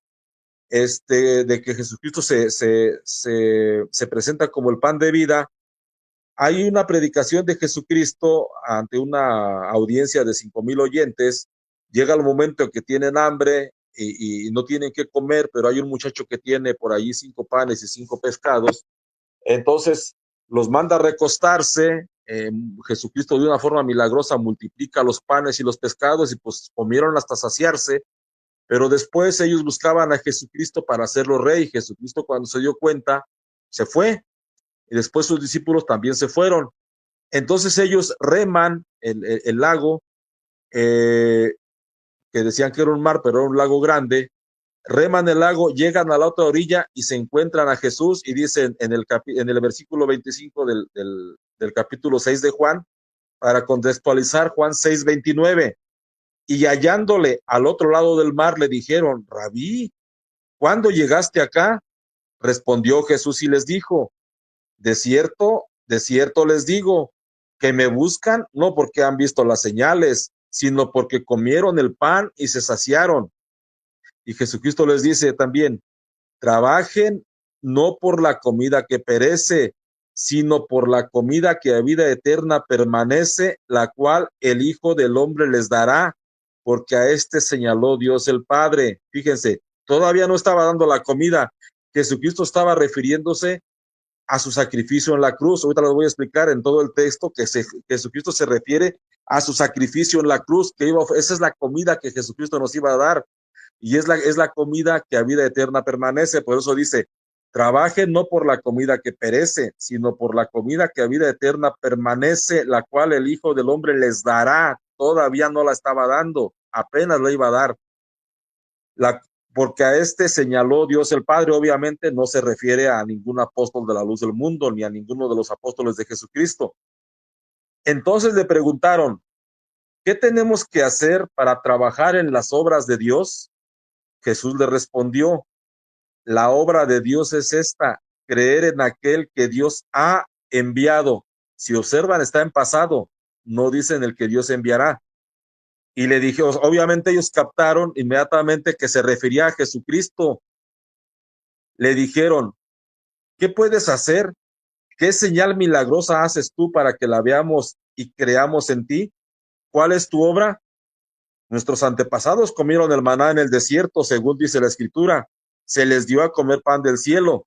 de que Jesucristo se presenta como el pan de vida, hay una predicación de Jesucristo ante una audiencia de 5,000 oyentes. Llega el momento en que tienen hambre y no tienen que comer, pero hay un muchacho que tiene por allí 5 panes y 5 pescados. Entonces los manda a recostarse. Jesucristo de una forma milagrosa multiplica los panes y los pescados y pues comieron hasta saciarse. Pero después ellos buscaban a Jesucristo para hacerlo rey. Jesucristo, cuando se dio cuenta, se fue. Y después sus discípulos también se fueron. Entonces ellos reman el lago, que decían que era un mar, pero era un lago grande. Reman el lago, llegan a la otra orilla y se encuentran a Jesús y dicen en el versículo 25 del capítulo 6 de Juan, para contextualizar Juan 6:29, y hallándole al otro lado del mar le dijeron: Rabí, ¿cuándo llegaste acá? Respondió Jesús y les dijo: de cierto les digo, que me buscan no porque han visto las señales, sino porque comieron el pan y se saciaron. Y Jesucristo les dice también: trabajen no por la comida que perece, sino por la comida que a vida eterna permanece, la cual el Hijo del Hombre les dará, porque a este señaló Dios el Padre. Fíjense, todavía no estaba dando la comida. Jesucristo estaba refiriéndose a su sacrificio en la cruz. Ahorita les voy a explicar en todo el texto que Jesucristo se refiere a su sacrificio en la cruz, esa es la comida que Jesucristo nos iba a dar, y es la comida que a vida eterna permanece. Por eso dice: trabajen no por la comida que perece, sino por la comida que a vida eterna permanece, la cual el Hijo del Hombre les dará. Todavía no la estaba dando, apenas la iba a dar. Porque a este señaló Dios el Padre. Obviamente no se refiere a ningún apóstol de la luz del mundo, ni a ninguno de los apóstoles de Jesucristo. Entonces le preguntaron: ¿qué tenemos que hacer para trabajar en las obras de Dios? Jesús le respondió: la obra de Dios es esta, creer en aquel que Dios ha enviado. Si observan, está en pasado, no dicen el que Dios enviará. Y le dije, obviamente ellos captaron inmediatamente que se refería a Jesucristo. Le dijeron: ¿qué puedes hacer? ¿Qué señal milagrosa haces tú para que la veamos y creamos en ti? ¿Cuál es tu obra? Nuestros antepasados comieron el maná en el desierto, según dice la Escritura. Se les dio a comer pan del cielo.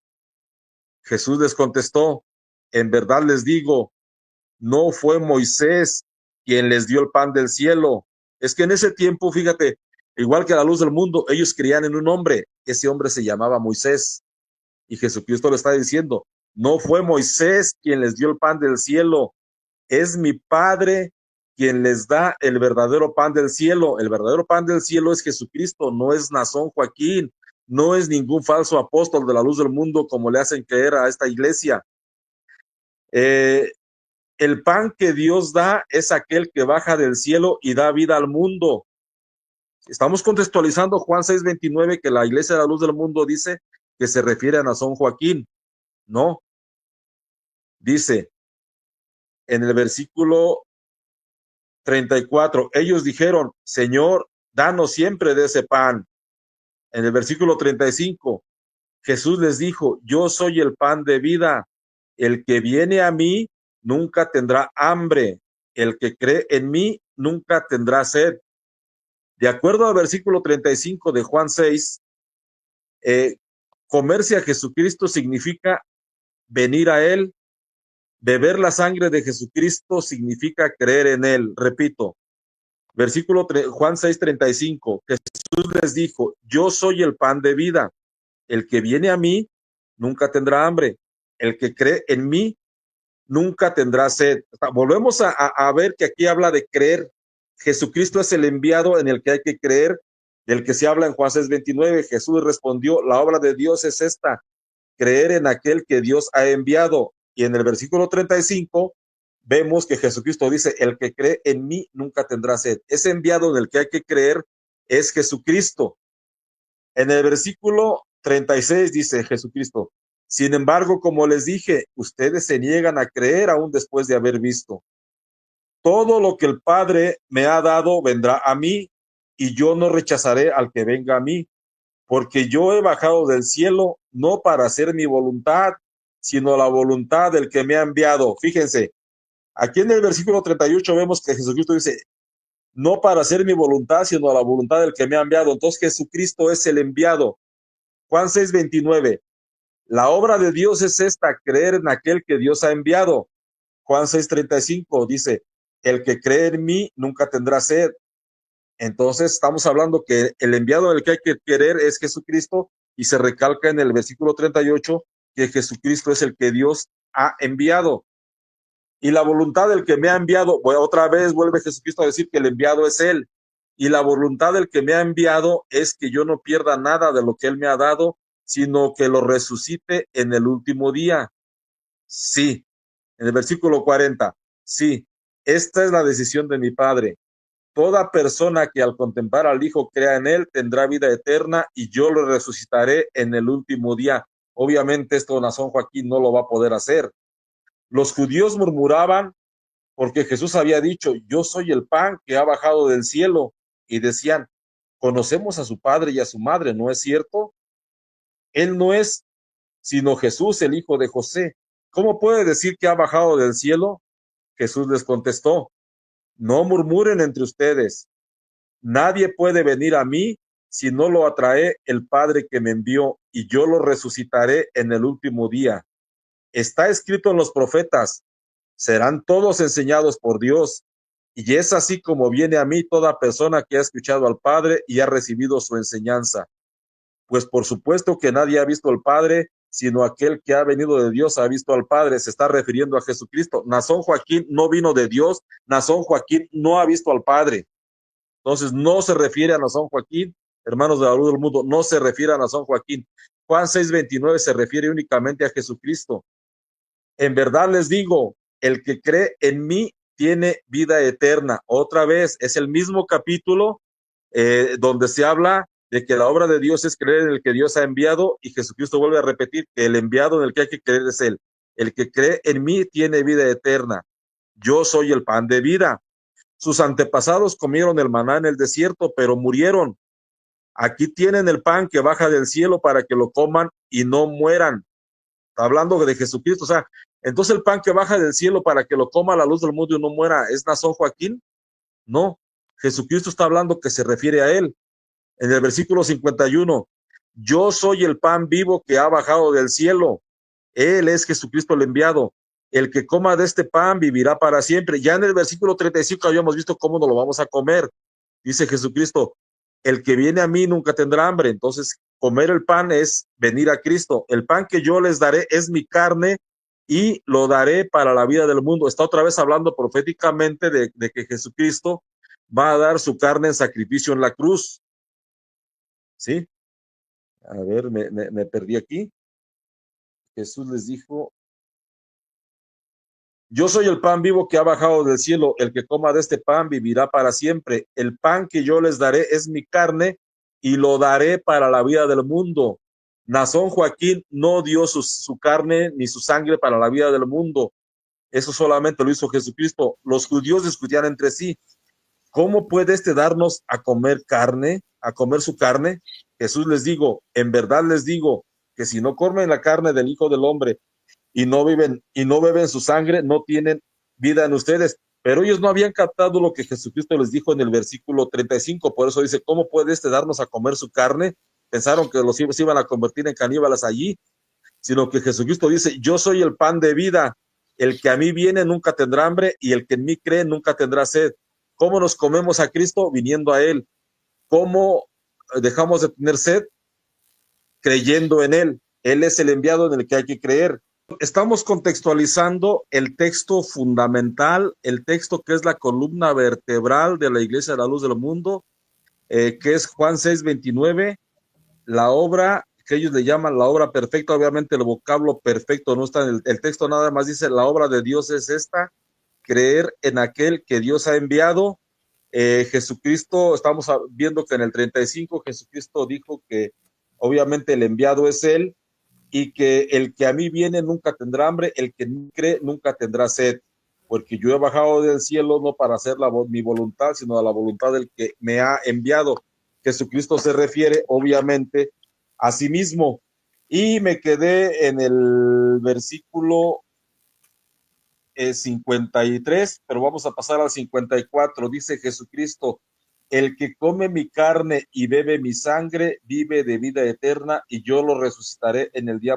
Jesús les contestó: en verdad les digo, no fue Moisés quien les dio el pan del cielo. Es que en ese tiempo, fíjate, igual que a la luz del mundo, ellos creían en un hombre. Ese hombre se llamaba Moisés. Y Jesucristo le está diciendo: no fue Moisés quien les dio el pan del cielo, es mi Padre quien les da el verdadero pan del cielo. El verdadero pan del cielo es Jesucristo, no es Nazón Joaquín, no es ningún falso apóstol de la luz del mundo como le hacen creer a esta iglesia. El pan que Dios da es aquel que baja del cielo y da vida al mundo. Estamos contextualizando Juan 6:29, que la iglesia de la luz del mundo dice que se refiere a Nazón Joaquín. No. Dice en el versículo 34, ellos dijeron: Señor, danos siempre de ese pan. En el versículo 35, Jesús les dijo, yo soy el pan de vida. El que viene a mí nunca tendrá hambre. El que cree en mí nunca tendrá sed. De acuerdo al versículo 35 de Juan 6, comerse a Jesucristo significa venir a Él. Beber la sangre de Jesucristo significa creer en Él. Repito, Juan 6:35, Jesús les dijo, yo soy el pan de vida. El que viene a mí nunca tendrá hambre. El que cree en mí nunca tendrá sed. Volvemos a ver que aquí habla de creer. Jesucristo es el enviado en el que hay que creer, del que se habla en Juan 6:29. Jesús respondió, la obra de Dios es esta, creer en aquel que Dios ha enviado. Y en el versículo 35 vemos que Jesucristo dice, el que cree en mí nunca tendrá sed. Ese enviado en el que hay que creer es Jesucristo. En el versículo 36 dice Jesucristo, sin embargo, como les dije, ustedes se niegan a creer aún después de haber visto. Todo lo que el Padre me ha dado vendrá a mí, y yo no rechazaré al que venga a mí, porque yo he bajado del cielo no para hacer mi voluntad, sino la voluntad del que me ha enviado. Fíjense, aquí en el versículo 38 vemos que Jesucristo dice, no para hacer mi voluntad, sino la voluntad del que me ha enviado. Entonces Jesucristo es el enviado. Juan 6:29, la obra de Dios es esta, creer en aquel que Dios ha enviado. Juan 6:35 dice, el que cree en mí nunca tendrá sed. Entonces estamos hablando que el enviado del que hay que querer es Jesucristo, y se recalca en el versículo 38 que Jesucristo es el que Dios ha enviado. Y la voluntad del que me ha enviado, otra vez vuelve Jesucristo a decir que el enviado es Él. Y la voluntad del que me ha enviado es que yo no pierda nada de lo que Él me ha dado, sino que lo resucite en el último día. Sí. En el versículo 40, sí, esta es la decisión de mi Padre. Toda persona que al contemplar al Hijo crea en Él tendrá vida eterna, y yo lo resucitaré en el último día. Obviamente esto Nazón Joaquín no lo va a poder hacer. Los judíos murmuraban porque Jesús había dicho, yo soy el pan que ha bajado del cielo, y decían, conocemos a su padre y a su madre, ¿no es cierto? Él no es sino Jesús, el hijo de José. ¿Cómo puede decir que ha bajado del cielo? Jesús les contestó, no murmuren entre ustedes. Nadie puede venir a mí si no lo atrae el Padre que me envió, y yo lo resucitaré en el último día. Está escrito en los profetas, serán todos enseñados por Dios, y es así como viene a mí toda persona que ha escuchado al Padre y ha recibido su enseñanza. Pues por supuesto que nadie ha visto al Padre, sino aquel que ha venido de Dios ha visto al Padre. Se está refiriendo a Jesucristo. Nazón Joaquín no vino de Dios, Nazón Joaquín no ha visto al Padre. Entonces no se refiere a Nazón Joaquín, hermanos de la luz del mundo, no se refiere a Nazón Joaquín. Juan 6:29 se refiere únicamente a Jesucristo. En verdad les digo, el que cree en mí tiene vida eterna. Otra vez, es el mismo capítulo donde se habla de que la obra de Dios es creer en el que Dios ha enviado, y Jesucristo vuelve a repetir que el enviado en el que hay que creer es Él. El que cree en mí tiene vida eterna. Yo soy el pan de vida. Sus antepasados comieron el maná en el desierto, pero murieron. Aquí tienen el pan que baja del cielo para que lo coman y no mueran. Está hablando de Jesucristo. O sea, entonces el pan que baja del cielo para que lo coma a la luz del mundo y no muera, ¿es Nazón Joaquín? No. Jesucristo está hablando que se refiere a Él. En el versículo 51, yo soy el pan vivo que ha bajado del cielo. Él es Jesucristo el enviado. El que coma de este pan vivirá para siempre. Ya en el versículo 35 habíamos visto cómo nos lo vamos a comer. Dice Jesucristo, el que viene a mí nunca tendrá hambre. Entonces, comer el pan es venir a Cristo. El pan que yo les daré es mi carne y lo daré para la vida del mundo. Está otra vez hablando proféticamente de que Jesucristo va a dar su carne en sacrificio en la cruz. ¿Sí? A ver, me perdí aquí. Jesús les dijo, yo soy el pan vivo que ha bajado del cielo, el que coma de este pan vivirá para siempre. El pan que yo les daré es mi carne y lo daré para la vida del mundo. Nazón Joaquín no dio su carne ni su sangre para la vida del mundo. Eso solamente lo hizo Jesucristo. Los judíos discutían entre sí, ¿cómo puede darnos a comer carne, a comer su carne? Jesús les digo, en verdad les digo, que si no comen la carne del Hijo del Hombre y no beben su sangre, no tienen vida en ustedes. Pero ellos no habían captado lo que Jesucristo les dijo en el versículo 35. Por eso dice, ¿cómo puede darnos a comer su carne? Pensaron que se iban a convertir en caníbales allí, sino que Jesucristo dice, yo soy el pan de vida. El que a mí viene nunca tendrá hambre y el que en mí cree nunca tendrá sed. ¿Cómo nos comemos a Cristo? Viniendo a Él. ¿Cómo dejamos de tener sed? Creyendo en Él. Él es el enviado en el que hay que creer. Estamos contextualizando el texto fundamental, el texto que es la columna vertebral de la Iglesia de la Luz del Mundo, que es Juan 6:29, la obra que ellos le llaman la obra perfecta. Obviamente el vocablo perfecto no está en el texto, nada más dice la obra de Dios es esta, creer en aquel que Dios ha enviado. Jesucristo, estamos viendo que en el 35 Jesucristo dijo que obviamente el enviado es Él, y que el que a mí viene nunca tendrá hambre, el que cree nunca tendrá sed, porque yo he bajado del cielo no para hacer mi voluntad, sino a la voluntad del que me ha enviado. Jesucristo se refiere obviamente a sí mismo. Y me quedé en el versículo 53, pero vamos a pasar al 54. Dice Jesucristo, el que come mi carne y bebe mi sangre vive de vida eterna y yo lo resucitaré en el día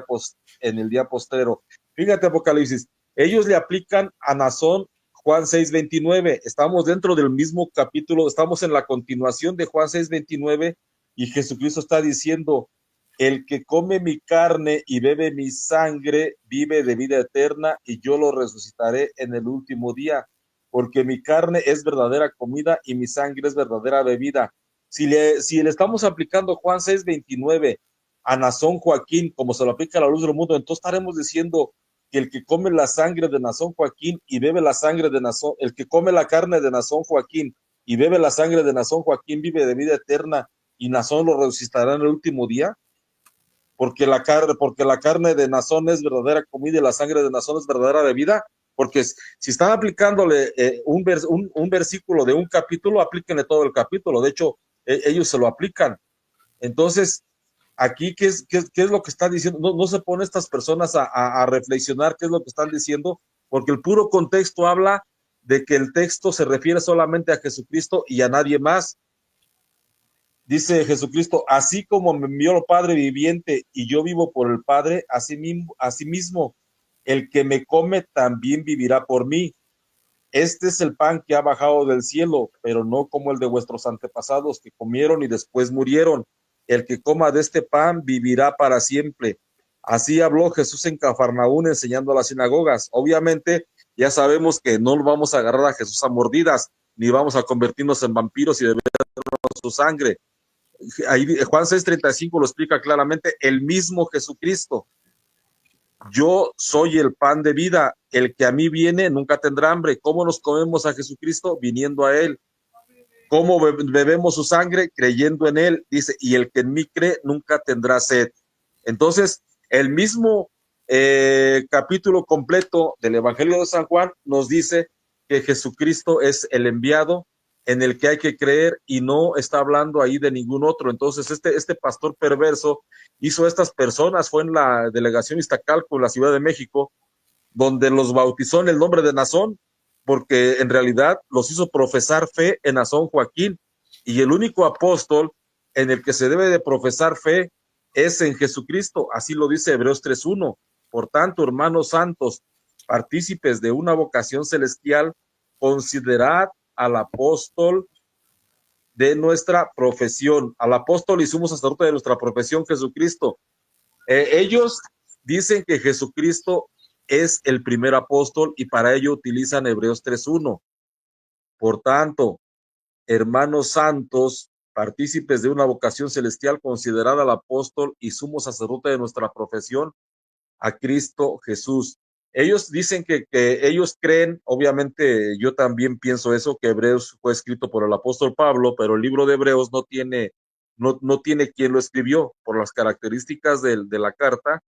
postrero. Fíjate, Apocalipsis, ellos le aplican a Nazón Juan 6:29. Estamos dentro del mismo capítulo, estamos en la continuación de Juan 6:29 y Jesucristo está diciendo, el que come mi carne y bebe mi sangre vive de vida eterna y yo lo resucitaré en el último día, porque mi carne es verdadera comida y mi sangre es verdadera bebida. Si le estamos aplicando Juan 6:29 a Nazón Joaquín, como se lo aplica a la Luz del Mundo, entonces estaremos diciendo que el que come la sangre de Nazón Joaquín y bebe la sangre de Nazón, el que come la carne de Nazón Joaquín y bebe la sangre de Nazón Joaquín vive de vida eterna y Nazón lo resucitará en el último día. Porque la carne de Nazón es verdadera comida y la sangre de Nazón es verdadera bebida. Porque si están aplicándole un versículo de un capítulo, aplíquenle todo el capítulo. De hecho, ellos se lo aplican. Entonces, aquí, ¿qué es lo que está diciendo? No se ponen estas personas a reflexionar qué es lo que están diciendo, porque el puro contexto habla de que el texto se refiere solamente a Jesucristo y a nadie más. Dice Jesucristo, así como me envió el Padre viviente y yo vivo por el Padre, así mismo el que me come también vivirá por mí. Este es el pan que ha bajado del cielo, pero no como el de vuestros antepasados que comieron y después murieron. El que coma de este pan vivirá para siempre. Así habló Jesús en Cafarnaún enseñando a las sinagogas. Obviamente ya sabemos que no vamos a agarrar a Jesús a mordidas, ni vamos a convertirnos en vampiros y beber su sangre. Ahí Juan 6:35 lo explica claramente el mismo Jesucristo. Yo soy el pan de vida, el que a mí viene nunca tendrá hambre. ¿Cómo nos comemos a Jesucristo? Viniendo a Él. ¿Cómo bebemos su sangre? Creyendo en Él. Dice, y el que en mí cree nunca tendrá sed. Entonces, el mismo capítulo completo del Evangelio de San Juan nos dice que Jesucristo es el enviado en el que hay que creer y no está hablando ahí de ningún otro. Entonces este pastor perverso hizo estas personas, fue en la delegación Iztacalco, en la Ciudad de México, donde los bautizó en el nombre de Nazón, porque en realidad los hizo profesar fe en Nazón Joaquín, y el único apóstol en el que se debe de profesar fe es en Jesucristo, así lo dice Hebreos 3:1. Por tanto, hermanos santos, partícipes de una vocación celestial, considerad al apóstol de nuestra profesión, al apóstol y sumo sacerdote de nuestra profesión, Jesucristo. Ellos dicen que Jesucristo es el primer apóstol y para ello utilizan Hebreos 3:1. Por tanto, hermanos santos, partícipes de una vocación celestial, considerad al apóstol y sumo sacerdote de nuestra profesión, a Cristo Jesús. Ellos dicen que ellos creen, obviamente yo también pienso eso, que Hebreos fue escrito por el apóstol Pablo, pero el libro de Hebreos no tiene quien lo escribió por las características de la carta.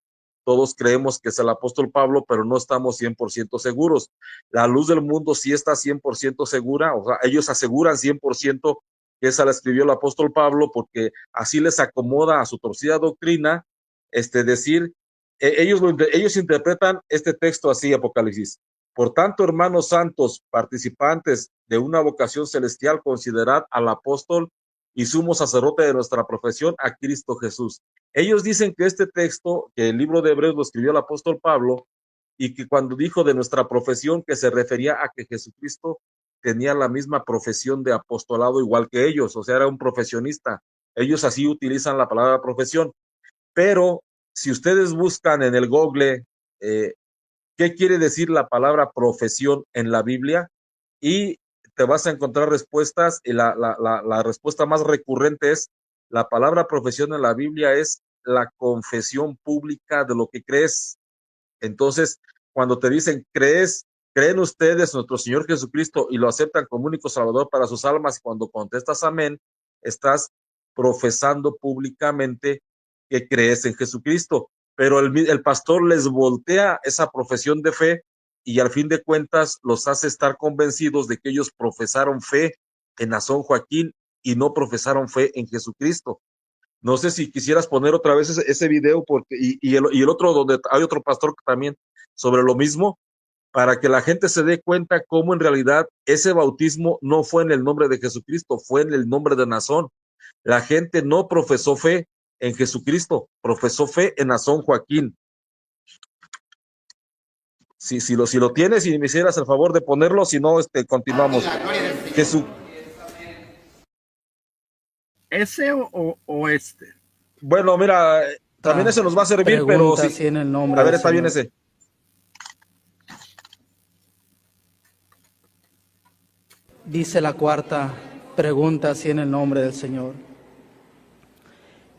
Todos creemos que es el apóstol Pablo, pero no estamos 100% seguros. La Luz del Mundo sí está 100% segura, o sea, ellos aseguran 100% que esa la escribió el apóstol Pablo, porque así les acomoda a su torcida doctrina, decir, ellos interpretan este texto así, Apocalipsis. Por tanto, hermanos santos, participantes de una vocación celestial, considerad al apóstol y sumo sacerdote de nuestra profesión, a Cristo Jesús. Ellos dicen que este texto, que el libro de Hebreos lo escribió el apóstol Pablo, y que cuando dijo de nuestra profesión, que se refería a que Jesucristo tenía la misma profesión de apostolado igual que ellos, o sea, era un profesionista. Ellos así utilizan la palabra profesión. Pero si ustedes buscan en el Google qué quiere decir la palabra profesión en la Biblia, y te vas a encontrar respuestas, y la respuesta más recurrente es, la palabra profesión en la Biblia es la confesión pública de lo que crees. Entonces, cuando te dicen, creen ustedes nuestro Señor Jesucristo y lo aceptan como único Salvador para sus almas, y cuando contestas amén, estás profesando públicamente que crees en Jesucristo. Pero el pastor les voltea esa profesión de fe y al fin de cuentas los hace estar convencidos de que ellos profesaron fe en Nazón Joaquín y no profesaron fe en Jesucristo. No sé si quisieras poner otra vez ese video, porque y el otro, donde hay otro pastor también sobre lo mismo, para que la gente se dé cuenta cómo en realidad ese bautismo no fue en el nombre de Jesucristo, fue en el nombre de Nazón. La gente no profesó fe en Jesucristo, profesó fe en Nazón Joaquín. Si lo tienes y me hicieras el favor de ponerlo, si no, continuamos. Jesús. ¿Ese o este? Bueno, mira, también ese nos va a servir, pero sí. Si en el nombre a ver, está Señor. bien ese. Dice la cuarta pregunta, así en el nombre del Señor.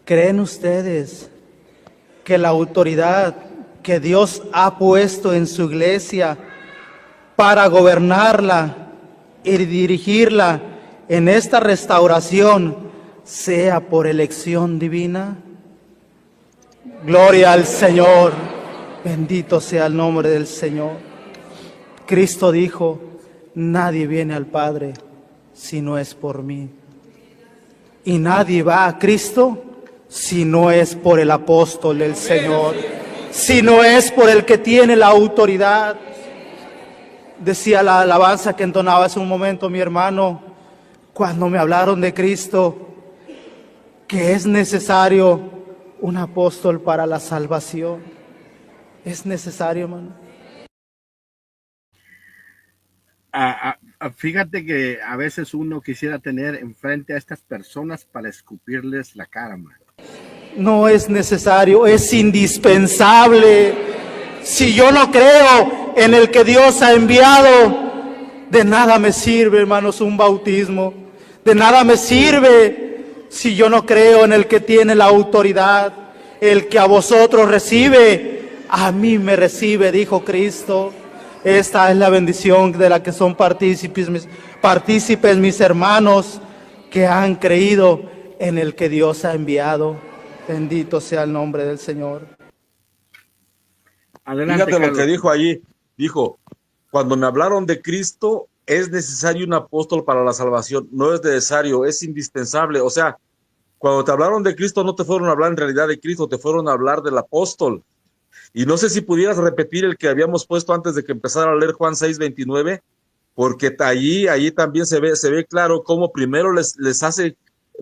¿Creen ustedes que la autoridad que Dios ha puesto en su iglesia para gobernarla y dirigirla en esta restauración sea por elección divina? Gloria al Señor, bendito sea el nombre del Señor. Cristo dijo, nadie viene al Padre si no es por mí. Y nadie va a Cristo si no es por el apóstol del Señor, si no es por el que tiene la autoridad. Decía la alabanza que entonaba hace un momento mi hermano, cuando me hablaron de Cristo, que es necesario un apóstol para la salvación. Es necesario, hermano. Fíjate que a veces uno quisiera tener enfrente a estas personas para escupirles la cara, man. No es necesario, es indispensable. Si yo no creo en el que Dios ha enviado, de nada me sirve, hermanos, un bautismo. De nada me sirve si yo no creo en el que tiene la autoridad. El que a vosotros recibe, a mí me recibe, dijo Cristo. Esta es la bendición de la que son partícipes mis hermanos, que han creído en el que Dios ha enviado. Bendito sea el nombre del Señor. Adelante, fíjate Carlos. Lo que dijo allí. Dijo, cuando me hablaron de Cristo, es necesario un apóstol para la salvación. No es necesario, es indispensable. O sea, cuando te hablaron de Cristo, no te fueron a hablar en realidad de Cristo, te fueron a hablar del apóstol. Y no sé si pudieras repetir el que habíamos puesto antes de que empezara a leer Juan 6:29, porque allí también se ve claro cómo primero les hace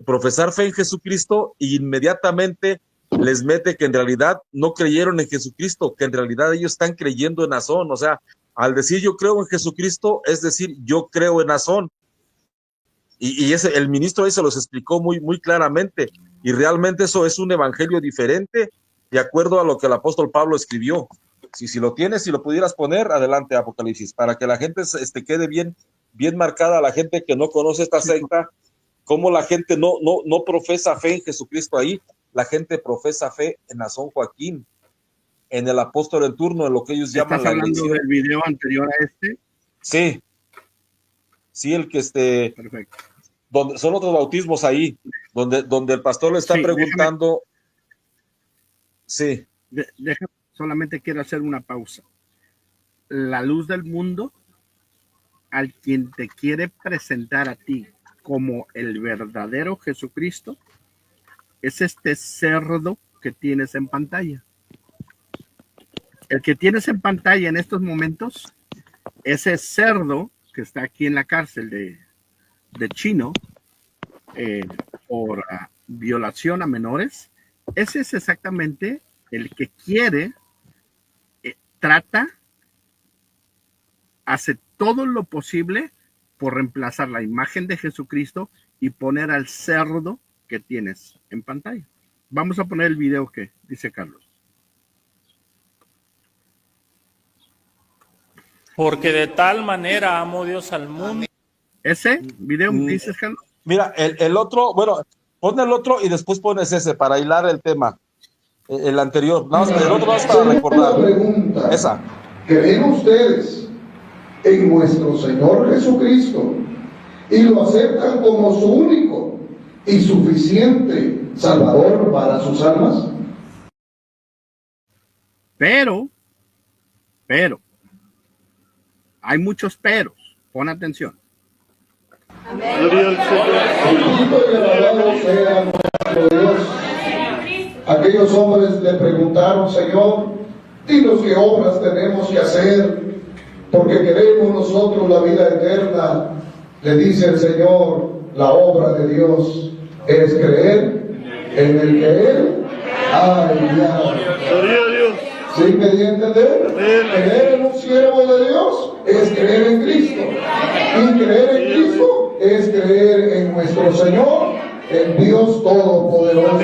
profesar fe en Jesucristo y inmediatamente les mete que en realidad no creyeron en Jesucristo, que en realidad ellos están creyendo en Nazón. O sea, al decir yo creo en Jesucristo, es decir, yo creo en Nazón. Y el ministro ahí se los explicó muy claramente, y realmente eso es un evangelio diferente, de acuerdo a lo que el apóstol Pablo escribió. Si lo tienes, si lo pudieras poner, adelante, Apocalipsis, para que la gente quede bien marcada, la gente que no conoce esta secta, cómo la gente no profesa fe en Jesucristo ahí, la gente profesa fe en Nazón Joaquín, en el apóstol en turno, en lo que ellos llaman la elección. ¿Estás hablando del video anterior a este? Sí, el que Perfecto. Donde son otros bautismos ahí, donde el pastor le está preguntando. Déjame, solamente quiero hacer una pausa. La luz del mundo, al quien te quiere presentar a ti como el verdadero Jesucristo es este cerdo que tienes en pantalla. El que tienes en pantalla en estos momentos, ese cerdo que está aquí en la cárcel de Chino por violación a menores, ese es exactamente el que quiere, trata, hace todo lo posible por reemplazar la imagen de Jesucristo y poner al cerdo que tienes en pantalla. Vamos a poner el video que dice Carlos. Porque de tal manera amó Dios al mundo. ¿Ese video dices, Carlos? Mira, el otro, bueno, pon el otro y después pones ese para hilar el tema. El anterior, nada más, el otro más para recordar. Pregunta. Esa. ¿Creen ustedes en nuestro Señor Jesucristo y lo aceptan como su único y suficiente Salvador para sus almas? Pero, hay muchos peros. Pon atención. Bendito y alabado sea nuestro Dios. Aquellos hombres le preguntaron, Señor, dinos qué obras tenemos que hacer, porque queremos nosotros la vida eterna. Le dice el Señor, la obra de Dios es creer en el que Él ha enviado. ¿Sí me di a entender? Creer en un siervo de Dios es creer en Cristo. Y creer en Cristo es creer en nuestro Señor, el Dios Todopoderoso.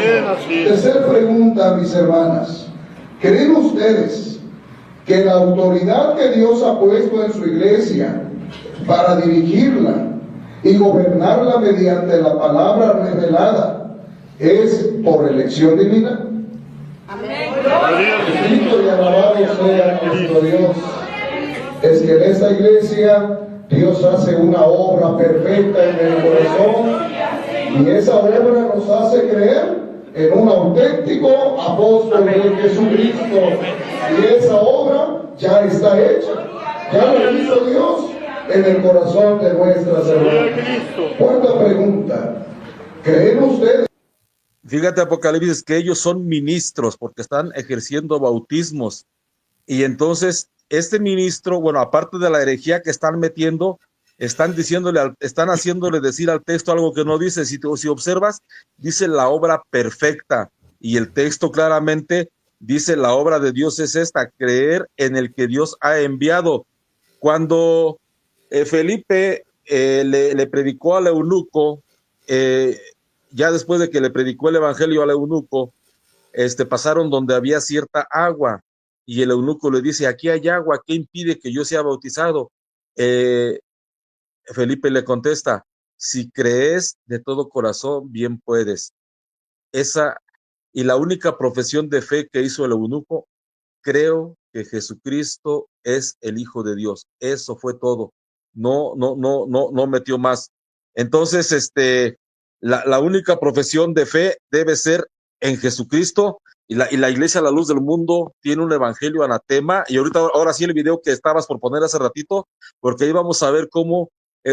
Tercera pregunta, mis hermanas. ¿Creen ustedes que la autoridad que Dios ha puesto en su iglesia para dirigirla y gobernarla mediante la palabra revelada es por elección divina? Amén. Bendito y alabado sea nuestro Dios. Es que en esta iglesia Dios hace una obra perfecta en el corazón y esa obra nos hace creer en un auténtico apóstol de Jesucristo, y esa obra ya está hecha, ya lo hizo Dios en el corazón de nuestras hermanas. Cuarta pregunta, ¿creen ustedes? Fíjate, Apocalipsis, que ellos son ministros porque están ejerciendo bautismos. Y entonces, este ministro, bueno, aparte de la herejía que están metiendo, están haciéndole decir al texto algo que no dice. Si observas, dice la obra perfecta. Y el texto claramente dice la obra de Dios es esta, creer en el que Dios ha enviado. Cuando Felipe le predicó al eunuco, ya después de que le predicó el evangelio al eunuco, pasaron donde había cierta agua, y el eunuco le dice, aquí hay agua, ¿qué impide que yo sea bautizado? Felipe le contesta, si crees de todo corazón, bien puedes. Y la única profesión de fe que hizo el eunuco, creo que Jesucristo es el Hijo de Dios. Eso fue todo. No metió más. Entonces, la única profesión de fe debe ser en Jesucristo, y la iglesia, la luz del mundo, tiene un evangelio anatema. Y ahora sí el video que estabas por poner hace ratito, porque ahí vamos a ver cómo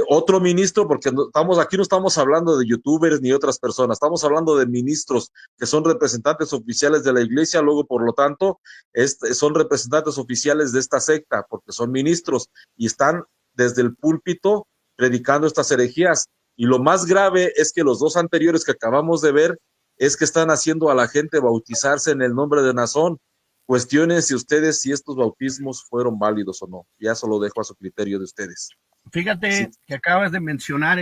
otro ministro, porque aquí no estamos hablando de youtubers ni otras personas, estamos hablando de ministros que son representantes oficiales de la iglesia, luego por lo tanto son representantes oficiales de esta secta, porque son ministros y están desde el púlpito predicando estas herejías. Y lo más grave es que los dos anteriores que acabamos de ver es que están haciendo a la gente bautizarse en el nombre de Nazón. Cuestiónense ustedes si estos bautismos fueron válidos o no. Ya se lo dejo a su criterio de ustedes. Fíjate sí, que acabas de mencionar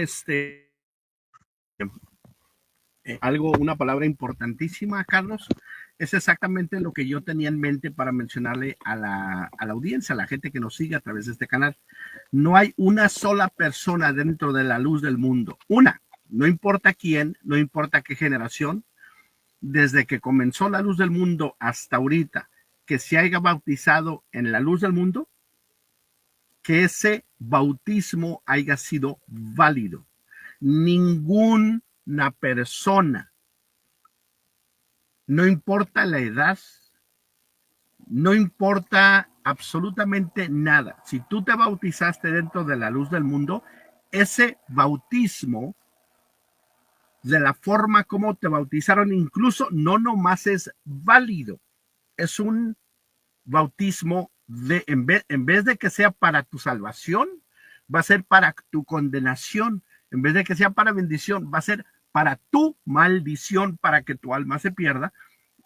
una palabra importantísima, Carlos. Es exactamente lo que yo tenía en mente para mencionarle a la audiencia, a la gente que nos sigue a través de este canal. No hay una sola persona dentro de la luz del mundo. Una, no importa quién, no importa qué generación, desde que comenzó la luz del mundo hasta ahorita, que se haya bautizado en la luz del mundo, que ese bautismo haya sido válido. Ninguna persona, no importa la edad, no importa absolutamente nada. Si tú te bautizaste dentro de la luz del mundo, ese bautismo de la forma como te bautizaron, incluso no nomás es válido, es un bautismo en vez de que sea para tu salvación, va a ser para tu condenación. En vez de que sea para bendición, va a ser para tu maldición, para que tu alma se pierda,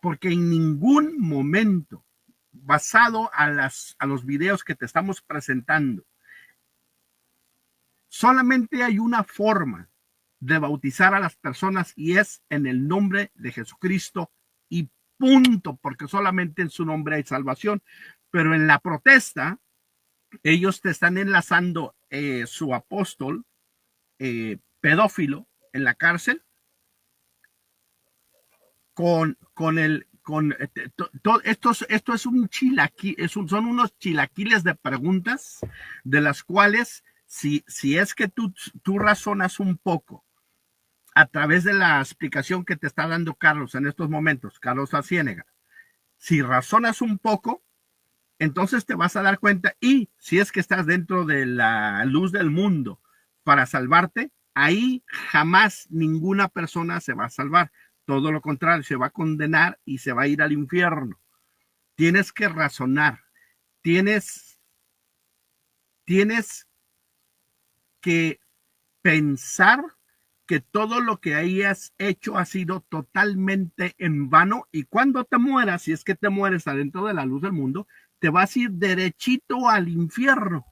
porque en ningún momento, basado a los videos que te estamos presentando, solamente hay una forma de bautizar a las personas, y es en el nombre de Jesucristo y punto, porque solamente en su nombre hay salvación. Pero en la protesta, ellos te están enlazando su apóstol pedófilo en la cárcel esto es un son unos chilaquiles de preguntas, de las cuales si es que tú razonas un poco a través de la explicación que te está dando Carlos en estos momentos, Carlos Ciénega, si razonas un poco, entonces te vas a dar cuenta, y si es que estás dentro de la luz del mundo para salvarte, ahí jamás ninguna persona se va a salvar. Todo lo contrario, se va a condenar y se va a ir al infierno. Tienes que razonar, tienes que pensar que todo lo que hayas hecho ha sido totalmente en vano, y cuando te mueras, si es que te mueres adentro de la luz del mundo, te vas a ir derechito al infierno,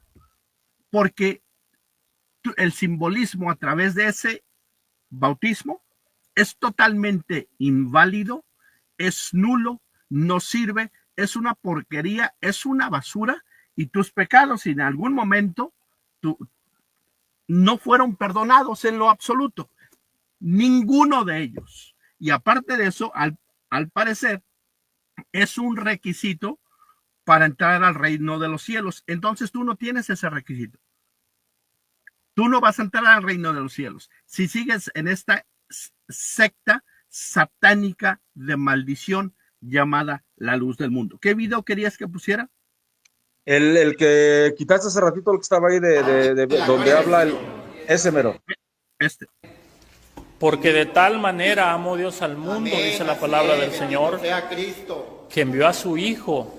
porque el simbolismo a través de ese bautismo es totalmente inválido, es nulo, no sirve, es una porquería, es una basura, y tus pecados en algún momento no fueron perdonados en lo absoluto, ninguno de ellos. Y aparte de eso, al parecer, es un requisito para entrar al reino de los cielos. Entonces tú no tienes ese requisito. Tú no vas a entrar al reino de los cielos si sigues en esta secta satánica de maldición llamada la luz del mundo. ¿Qué video querías que pusiera? El que quitaste hace ratito, el que estaba ahí donde habla ese mero. Porque de tal manera amó Dios al mundo, dice la palabra del Señor, que envió a su Hijo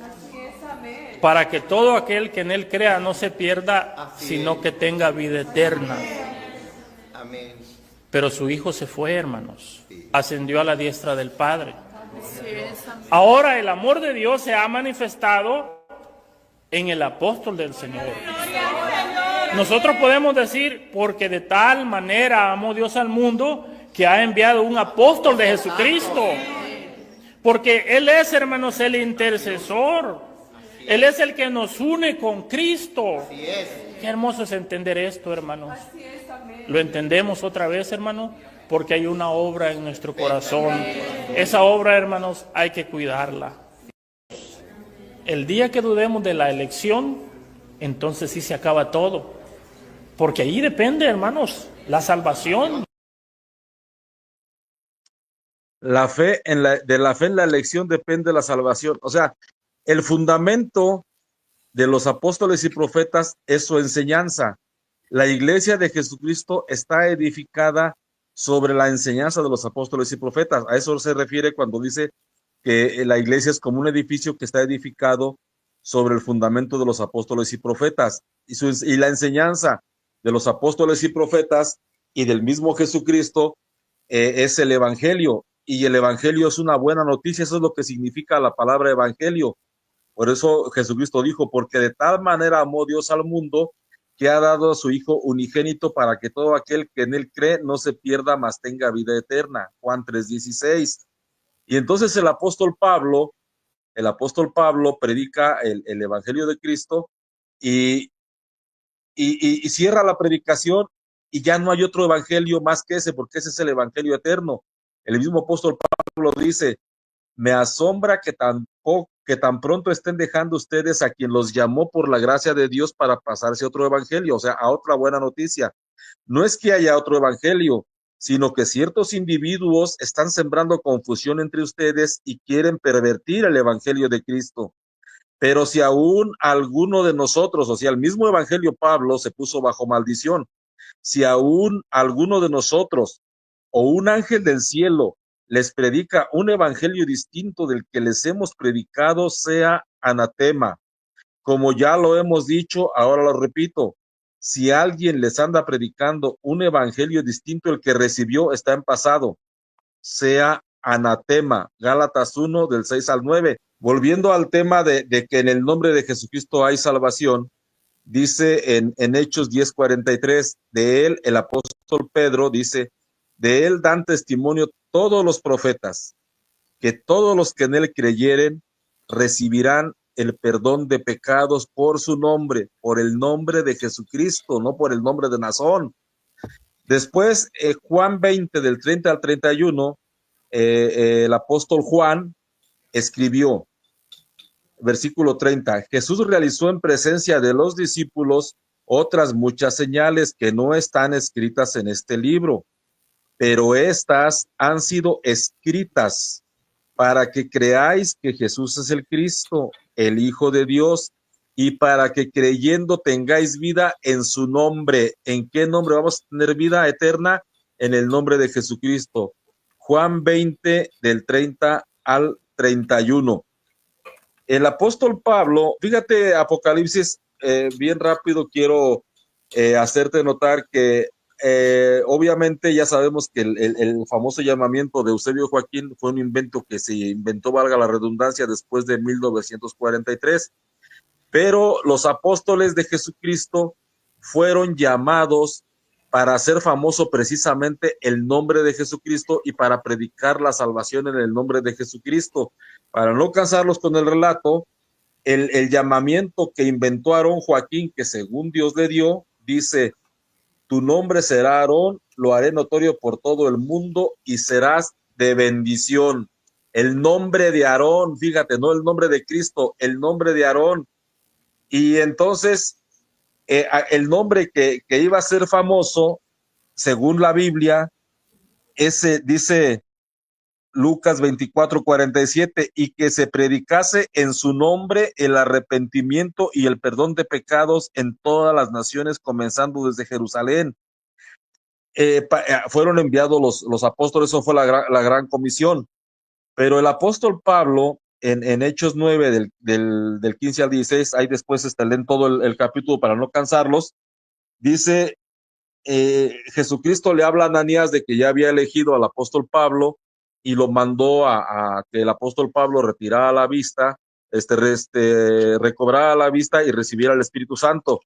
para que todo aquel que en él crea no se pierda, sino que tenga vida eterna. Pero su Hijo se fue, hermanos, ascendió a la diestra del Padre. Ahora el amor de Dios se ha manifestado en el apóstol del Señor. Nosotros podemos decir, porque de tal manera amó Dios al mundo, que ha enviado un apóstol de Jesucristo. Porque Él es, hermanos, el intercesor. Él es el que nos une con Cristo. Qué hermoso es entender esto, hermanos. Lo entendemos otra vez, hermano, porque hay una obra en nuestro corazón. Esa obra, hermanos, hay que cuidarla. El día que dudemos de la elección, entonces sí se acaba todo. Porque ahí depende, hermanos, la salvación. De la fe en la elección depende la salvación. O sea, el fundamento de los apóstoles y profetas es su enseñanza. La iglesia de Jesucristo está edificada sobre la enseñanza de los apóstoles y profetas. A eso se refiere cuando dice que la iglesia es como un edificio que está edificado sobre el fundamento de los apóstoles y profetas. Y la enseñanza de los apóstoles y profetas y del mismo Jesucristo es el evangelio. Y el evangelio es una buena noticia. Eso es lo que significa la palabra evangelio. Por eso Jesucristo dijo, porque de tal manera amó Dios al mundo, que ha dado a su Hijo unigénito para que todo aquel que en él cree no se pierda, mas tenga vida eterna. Juan 3:16. Y entonces el apóstol Pablo predica el evangelio de Cristo y cierra la predicación, y ya no hay otro evangelio más que ese, porque ese es el evangelio eterno. El mismo apóstol Pablo dice, me asombra que tan pronto estén dejando ustedes a quien los llamó por la gracia de Dios para pasarse a otro evangelio, o sea, a otra buena noticia. No es que haya otro evangelio, sino que ciertos individuos están sembrando confusión entre ustedes y quieren pervertir el evangelio de Cristo. Pero si aún alguno de nosotros, o sea, el mismo evangelio Pablo se puso bajo maldición, si aún alguno de nosotros o un ángel del cielo les predica un evangelio distinto del que les hemos predicado, sea anatema. Como ya lo hemos dicho, ahora lo repito, si alguien les anda predicando un evangelio distinto al que recibió, está en pasado, sea anatema. Gálatas 1, del 6 al 9. Volviendo al tema de que en el nombre de Jesucristo hay salvación, dice en Hechos 10:43, de él, el apóstol Pedro dice, de él dan testimonio todos los profetas, que todos los que en él creyeren recibirán el perdón de pecados por su nombre, por el nombre de Jesucristo, no por el nombre de Nazón. Después, Juan 20, del 30 al 31, el apóstol Juan escribió, versículo 30, Jesús realizó en presencia de los discípulos otras muchas señales que no están escritas en este libro, pero estas han sido escritas para que creáis que Jesús es el Cristo, el Hijo de Dios, y para que creyendo tengáis vida en su nombre. ¿En qué nombre vamos a tener vida eterna? En el nombre de Jesucristo. Juan 20, del 30 al 31. El apóstol Pablo, fíjate, Apocalipsis, bien rápido quiero hacerte notar que obviamente ya sabemos que el famoso llamamiento de Eusebio Joaquín fue un invento que se inventó, valga la redundancia, después de 1943, pero los apóstoles de Jesucristo fueron llamados para hacer famoso precisamente el nombre de Jesucristo y para predicar la salvación en el nombre de Jesucristo. Para no cansarlos con el relato, el llamamiento que inventó Aarón Joaquín, que según Dios le dio, dice, tu nombre será Aarón, lo haré notorio por todo el mundo y serás de bendición. El nombre de Aarón, fíjate, no el nombre de Cristo, el nombre de Aarón. Y entonces, el nombre que iba a ser famoso, según la Biblia, ese dice Lucas 24:47, y que se predicase en su nombre el arrepentimiento y el perdón de pecados en todas las naciones, comenzando desde Jerusalén. Fueron enviados los apóstoles, eso fue la gran comisión. Pero el apóstol Pablo, en Hechos 9, del 15 al 16, ahí después leen todo el capítulo para no cansarlos, dice, Jesucristo le habla a Ananías de que ya había elegido al apóstol Pablo y lo mandó a que el apóstol Pablo retirara la vista, recobrara la vista y recibiera el Espíritu Santo.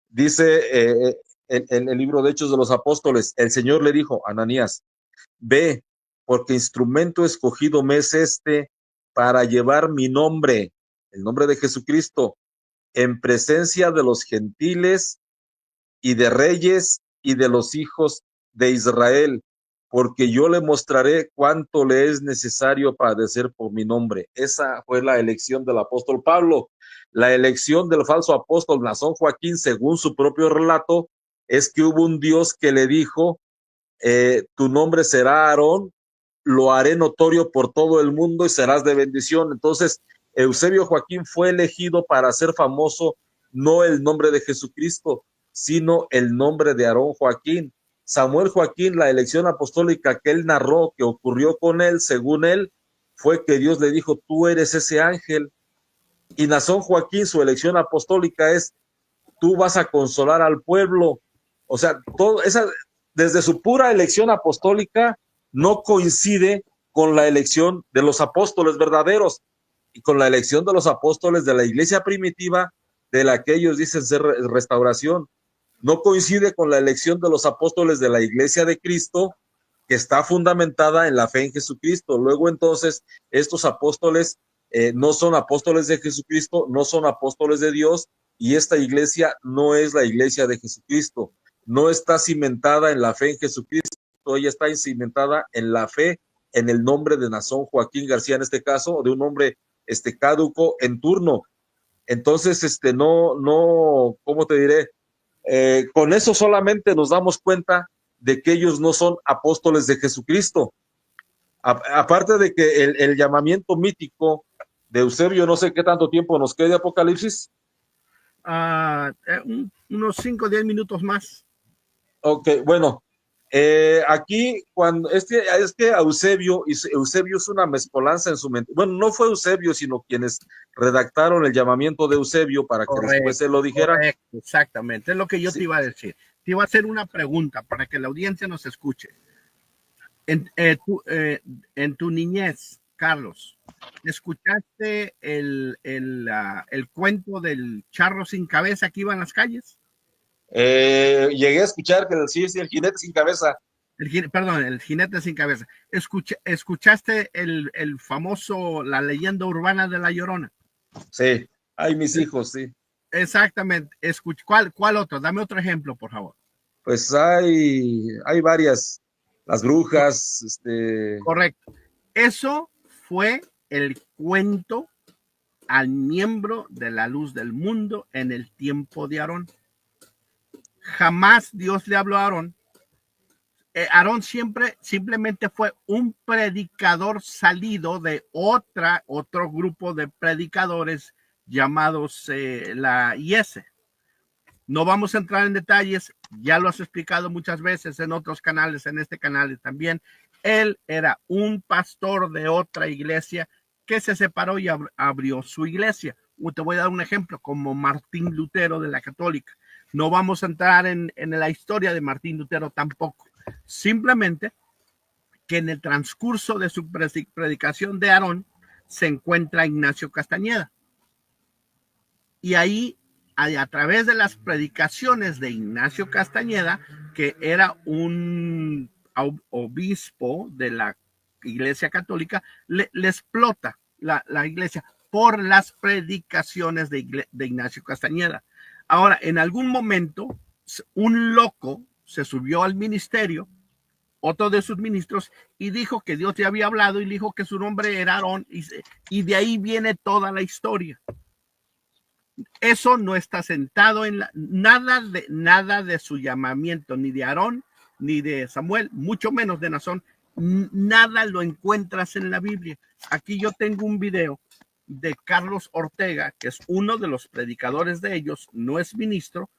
Dice en el libro de Hechos de los Apóstoles, el Señor le dijo a Ananías, ve, porque instrumento escogido me es este para llevar mi nombre, el nombre de Jesucristo, en presencia de los gentiles y de reyes y de los hijos de Israel, porque yo le mostraré cuánto le es necesario padecer por mi nombre. Esa fue la elección del apóstol Pablo. La elección del falso apóstol Nazón Joaquín, según su propio relato, es que hubo un Dios que le dijo, tu nombre será Aarón, lo haré notorio por todo el mundo y serás de bendición. Entonces, Eusebio Joaquín fue elegido para hacer famoso no el nombre de Jesucristo, sino el nombre de Aarón Joaquín. Samuel Joaquín, la elección apostólica que él narró, que ocurrió con él, según él, fue que Dios le dijo, tú eres ese ángel. Y Nazón Joaquín, su elección apostólica es, tú vas a consolar al pueblo. O sea, desde su pura elección apostólica, no coincide con la elección de los apóstoles verdaderos y con la elección de los apóstoles de la iglesia primitiva, de la que ellos dicen ser restauración. No coincide con la elección de los apóstoles de la iglesia de Cristo, que está fundamentada en la fe en Jesucristo. Luego entonces, estos apóstoles no son apóstoles de Jesucristo, no son apóstoles de Dios, y esta iglesia no es la iglesia de Jesucristo. No está cimentada en la fe en Jesucristo, ella está cimentada en la fe en el nombre de Nazón Joaquín García, en este caso, de un hombre caduco en turno. Entonces, ¿cómo te diré? Con eso solamente nos damos cuenta de que ellos no son apóstoles de Jesucristo. Aparte de que el llamamiento mítico de Eusebio, no sé qué tanto tiempo nos quede, Apocalipsis. Unos 5 o 10 minutos más. Ok, bueno, Aquí, cuando es que Eusebio es una mezcolanza en su mente. Bueno, no fue Eusebio, sino quienes redactaron el llamamiento de Eusebio para que después se lo dijera. Correcto, exactamente, es lo que yo te iba a decir. Te iba a hacer una pregunta para que la audiencia nos escuche. En tu niñez, Carlos, ¿escuchaste el cuento del charro sin cabeza que iba en las calles? Llegué a escuchar que sí, el jinete sin cabeza. El jinete sin cabeza. ¿Escuchaste el famoso, la leyenda urbana de La Llorona? Sí, ay, mis hijos, sí. Exactamente. ¿Cuál otro? Dame otro ejemplo, por favor. Pues hay varias. Las brujas, Correcto. Eso fue el cuento al miembro de la luz del mundo en el tiempo de Aarón. Jamás Dios le habló a Aarón. Aarón simplemente fue un predicador salido de otro grupo de predicadores llamados la IS. No vamos a entrar en detalles, ya lo has explicado muchas veces en otros canales, en este canal también. Él era un pastor de otra iglesia que se separó y abrió su iglesia. Te voy a dar un ejemplo, como Martín Lutero de la Católica. No vamos a entrar en la historia de Martín Lutero tampoco. Simplemente que en el transcurso de su predicación de Aarón se encuentra Ignacio Castañeda. Y ahí, a través de las predicaciones de Ignacio Castañeda, que era un obispo de la Iglesia Católica, le explota la iglesia por las predicaciones de Ignacio Castañeda. Ahora, en algún momento, un loco se subió al ministerio, otro de sus ministros, y dijo que Dios le había hablado y dijo que su nombre era Aarón, y de ahí viene toda la historia. Eso no está sentado en nada de su llamamiento, ni de Aarón, ni de Samuel, mucho menos de Nazón. Nada lo encuentras en la Biblia. Aquí yo tengo un video de Carlos Ortega, que es uno de los predicadores de ellos, no es ministro,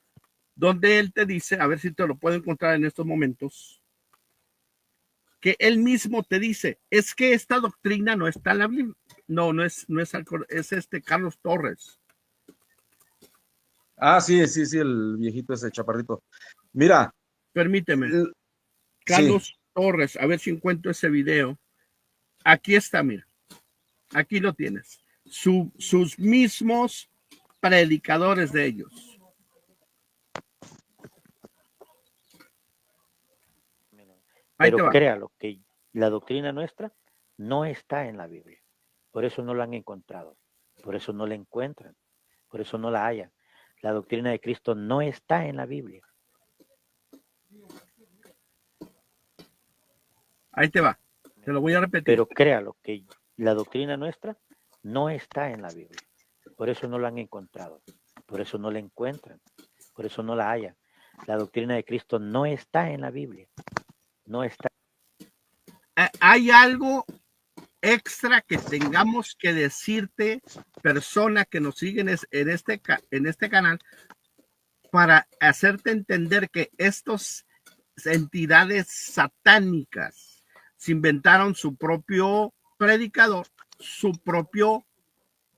donde él te dice, a ver si te lo puedo encontrar en estos momentos, que él mismo te dice, es que esta doctrina no está en la Biblia. No es Carlos Torres. Ah, sí, el viejito ese chaparrito. Mira. Permíteme. Carlos Torres, a ver si encuentro ese video. Aquí está, mira. Aquí lo tienes. Sus mismos predicadores de ellos. Pero créalo, que la doctrina nuestra no está en la Biblia. Por eso no la han encontrado. Por eso no la encuentran. Por eso no la hallan. La doctrina de Cristo no está en la Biblia. Ahí te va. Te lo voy a repetir. Pero créalo, que la doctrina nuestra no está en la Biblia. Por eso no la han encontrado. Por eso no la encuentran. Por eso no la hallan. La doctrina de Cristo no está en la Biblia. No está. Hay algo extra que tengamos que decirte, persona que nos siguen en este canal, para hacerte entender que estas entidades satánicas se inventaron su propio predicador,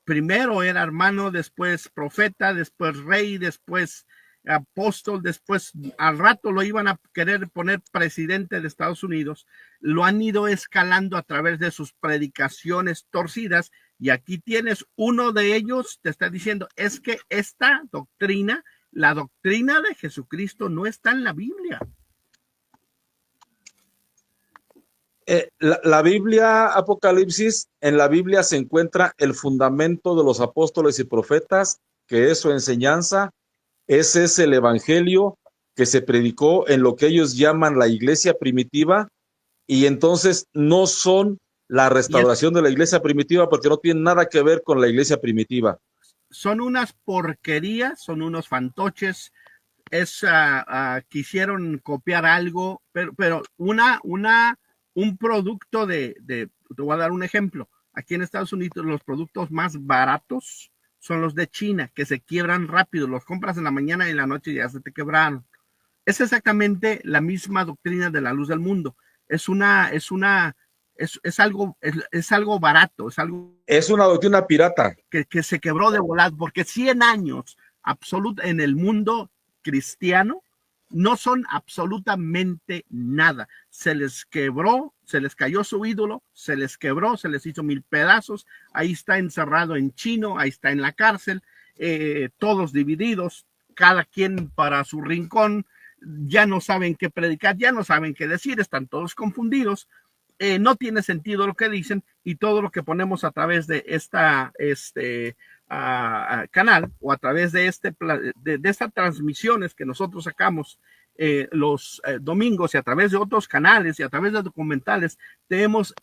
primero era hermano, después profeta, después rey, después apóstol, después al rato lo iban a querer poner presidente de Estados Unidos. Lo han ido escalando a través de sus predicaciones torcidas, y aquí tienes uno de ellos, te está diciendo, es que esta doctrina, la doctrina de Jesucristo, no está en la Biblia. La Biblia, Apocalipsis, en la Biblia se encuentra el fundamento de los apóstoles y profetas, que es su enseñanza. Ese es el evangelio que se predicó en lo que ellos llaman la iglesia primitiva, y entonces no son la restauración de la iglesia primitiva, porque no tienen nada que ver con la iglesia primitiva. Son unas porquerías, son unos fantoches, quisieron copiar algo, pero un producto te voy a dar un ejemplo. Aquí en Estados Unidos los productos más baratos son los de China, que se quiebran rápido. Los compras en la mañana y en la noche ya se te quebraron. Es exactamente la misma doctrina de la luz del mundo. Es algo barato, es una doctrina pirata que se quebró de volada, porque 100 años en el mundo cristiano no son absolutamente nada. Se les quebró, se les cayó su ídolo, se les quebró, se les hizo 1000 pedazos. Ahí está encerrado en chino, ahí está en la cárcel, todos divididos, cada quien para su rincón. Ya no saben qué predicar, ya no saben qué decir, están todos confundidos. No tiene sentido lo que dicen, y todo lo que ponemos a través de canal o a través de estas transmisiones que nosotros sacamos los domingos, y a través de otros canales y a través de documentales, hemos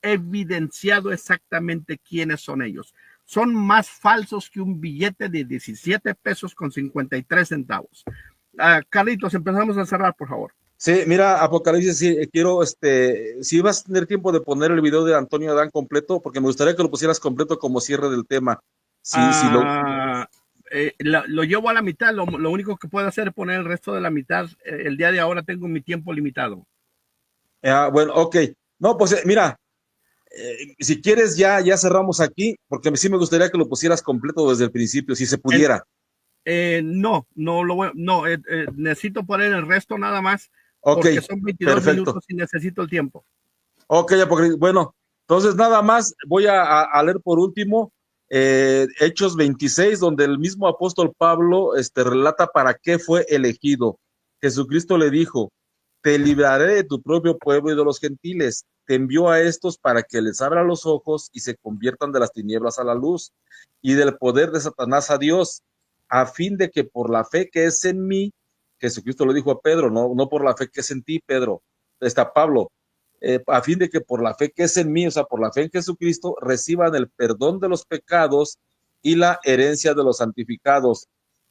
evidenciado exactamente quiénes son ellos. Son más falsos que un billete de 17 pesos con 53 centavos. Carlitos, empezamos a cerrar, por favor. Sí, mira, Apocalipsis, sí, quiero, si vas a tener tiempo de poner el video de Antonio Adán completo, porque me gustaría que lo pusieras completo como cierre del tema. Lo llevo a la mitad, lo único que puedo hacer es poner el resto de la mitad. El día de ahora tengo mi tiempo limitado. Bueno, ok. No, pues mira, si quieres ya cerramos aquí, porque sí me gustaría que lo pusieras completo desde el principio, si se pudiera. Necesito poner el resto nada más, okay, porque son 22 perfecto. Minutos y necesito el tiempo. Ok, bueno, entonces nada más voy a leer por último Hechos 26, donde el mismo apóstol Pablo relata para qué fue elegido. Jesucristo le dijo: te libraré de tu propio pueblo y de los gentiles. Te envió a estos para que les abra los ojos y se conviertan de las tinieblas a la luz y del poder de Satanás a Dios, a fin de que por la fe que es en mí, Jesucristo lo dijo a Pedro, no por la fe que es en ti, Pedro, está Pablo, a fin de que por la fe que es en mí, o sea, por la fe en Jesucristo, reciban el perdón de los pecados y la herencia de los santificados.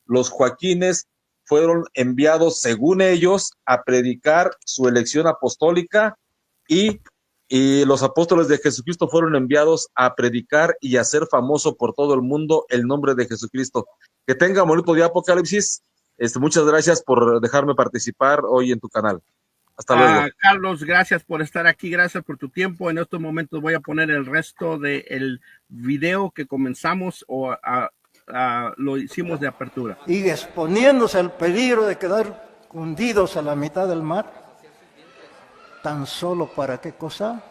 Los Joaquines fueron enviados, según ellos, a predicar su elección apostólica, y los apóstoles de Jesucristo fueron enviados a predicar y a hacer famoso por todo el mundo el nombre de Jesucristo. Que tenga bonito día, Apocalipsis. Muchas gracias por dejarme participar hoy en tu canal. Hasta luego. Carlos, gracias por estar aquí, gracias por tu tiempo. En estos momentos voy a poner el resto del video que comenzamos lo hicimos de apertura. Y exponiéndose al peligro de quedar hundidos a la mitad del mar. ¿Tan solo para qué cosa?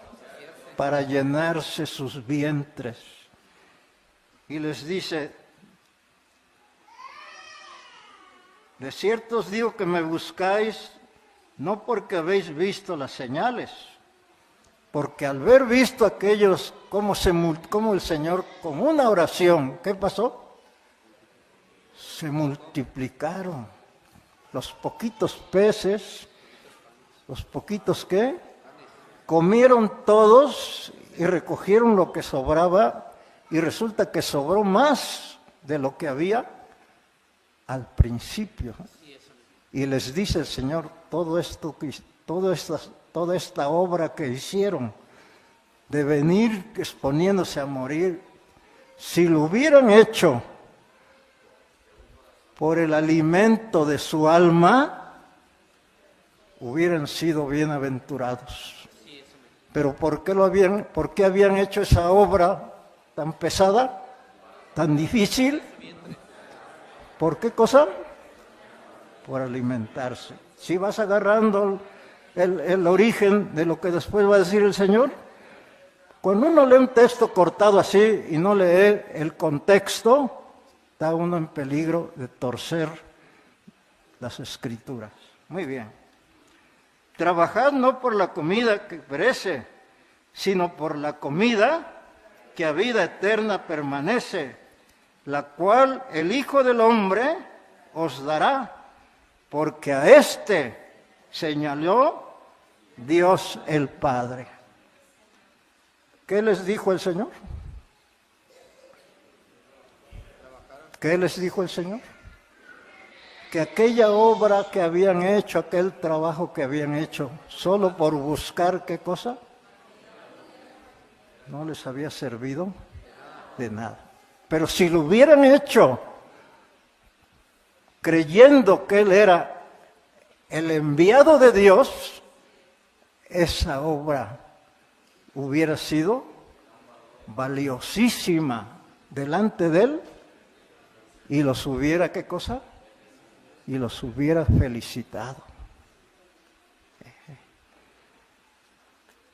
Para llenarse sus vientres. Y les dice: de cierto os digo que me buscáis, no porque habéis visto las señales, porque al haber visto aquellos, como el Señor con una oración, ¿qué pasó? Se multiplicaron los poquitos peces. Los poquitos que comieron todos y recogieron lo que sobraba, y resulta que sobró más de lo que había al principio. Y les dice el Señor: toda esta obra que hicieron de venir exponiéndose a morir, si lo hubieran hecho por el alimento de su alma, hubieran sido bienaventurados. Pero ¿por qué habían hecho esa obra tan pesada, tan difícil? ¿Por qué cosa? Por alimentarse. Si vas agarrando el origen de lo que después va a decir el Señor, cuando uno lee un texto cortado así y no lee el contexto, está uno en peligro de torcer las Escrituras. Muy bien. Trabajad no por la comida que perece, sino por la comida que a vida eterna permanece, la cual el Hijo del Hombre os dará, porque a éste señaló Dios el Padre. ¿Qué les dijo el Señor? ¿Qué les dijo el Señor? Que aquella obra que habían hecho, aquel trabajo que habían hecho, solo por buscar ¿qué cosa? No les había servido de nada. Pero si lo hubieran hecho creyendo que Él era el enviado de Dios, esa obra hubiera sido valiosísima delante de él y los hubiera, ¿qué cosa? Y los hubiera felicitado.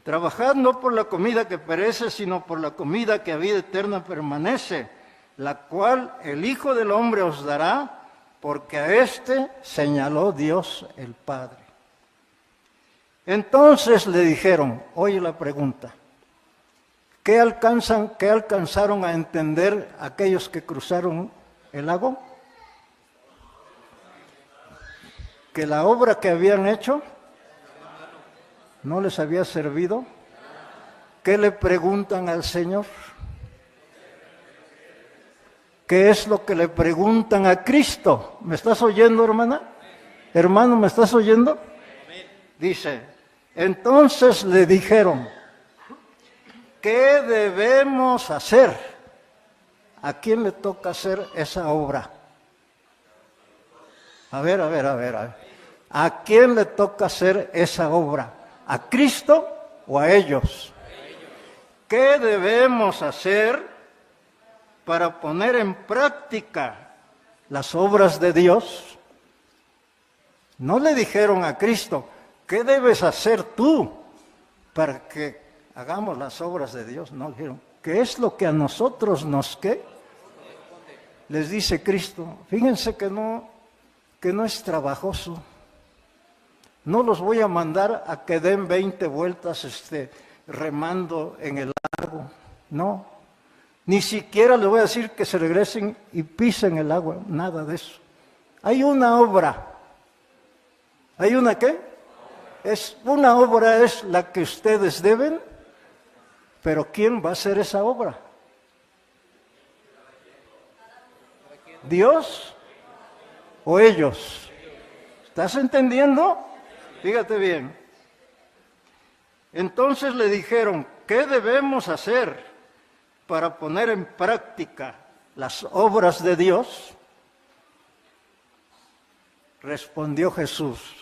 Trabajad no por la comida que perece, sino por la comida que a vida eterna permanece, la cual el Hijo del Hombre os dará, porque a éste señaló Dios el Padre. Entonces le dijeron, oye la pregunta, ¿qué alcanzaron a entender aquellos que cruzaron el lago? Que la obra que habían hecho no les había servido. ¿Qué le preguntan al Señor? ¿Qué es lo que le preguntan a Cristo? ¿Me estás oyendo, hermana? Hermano, ¿me estás oyendo? Dice, entonces le dijeron, ¿qué debemos hacer? ¿A quién le toca hacer esa obra? A ver. ¿A quién le toca hacer esa obra? ¿A Cristo o a ellos? ¿Qué debemos hacer para poner en práctica las obras de Dios? No le dijeron a Cristo, ¿qué debes hacer tú para que hagamos las obras de Dios? No, dijeron, ¿qué es lo que a nosotros nos qué? Les dice Cristo, fíjense que no es trabajoso. No los voy a mandar a que den 20 vueltas remando en el lago. No. Ni siquiera les voy a decir que se regresen y pisen el agua. Nada de eso. Hay una obra. ¿Hay una qué? Una obra es la que ustedes deben, pero ¿quién va a hacer esa obra? ¿Dios o ellos? ¿Estás entendiendo? Fíjate bien. Entonces le dijeron, ¿qué debemos hacer para poner en práctica las obras de Dios? Respondió Jesús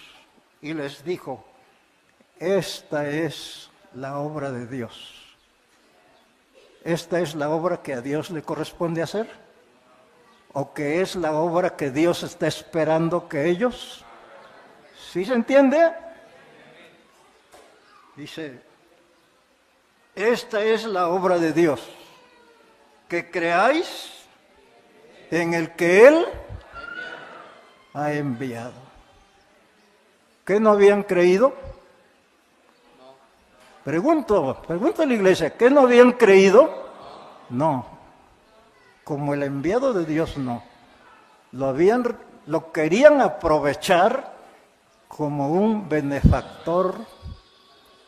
y les dijo, esta es la obra de Dios. ¿Esta es la obra que a Dios le corresponde hacer? ¿O que es la obra que Dios está esperando que ellos? ¿Sí se entiende? Dice, esta es la obra de Dios, que creáis en el que Él ha enviado. ¿Qué no habían creído? Pregunto a la iglesia, ¿qué no habían creído? No, como el enviado de Dios no. Lo querían aprovechar como un benefactor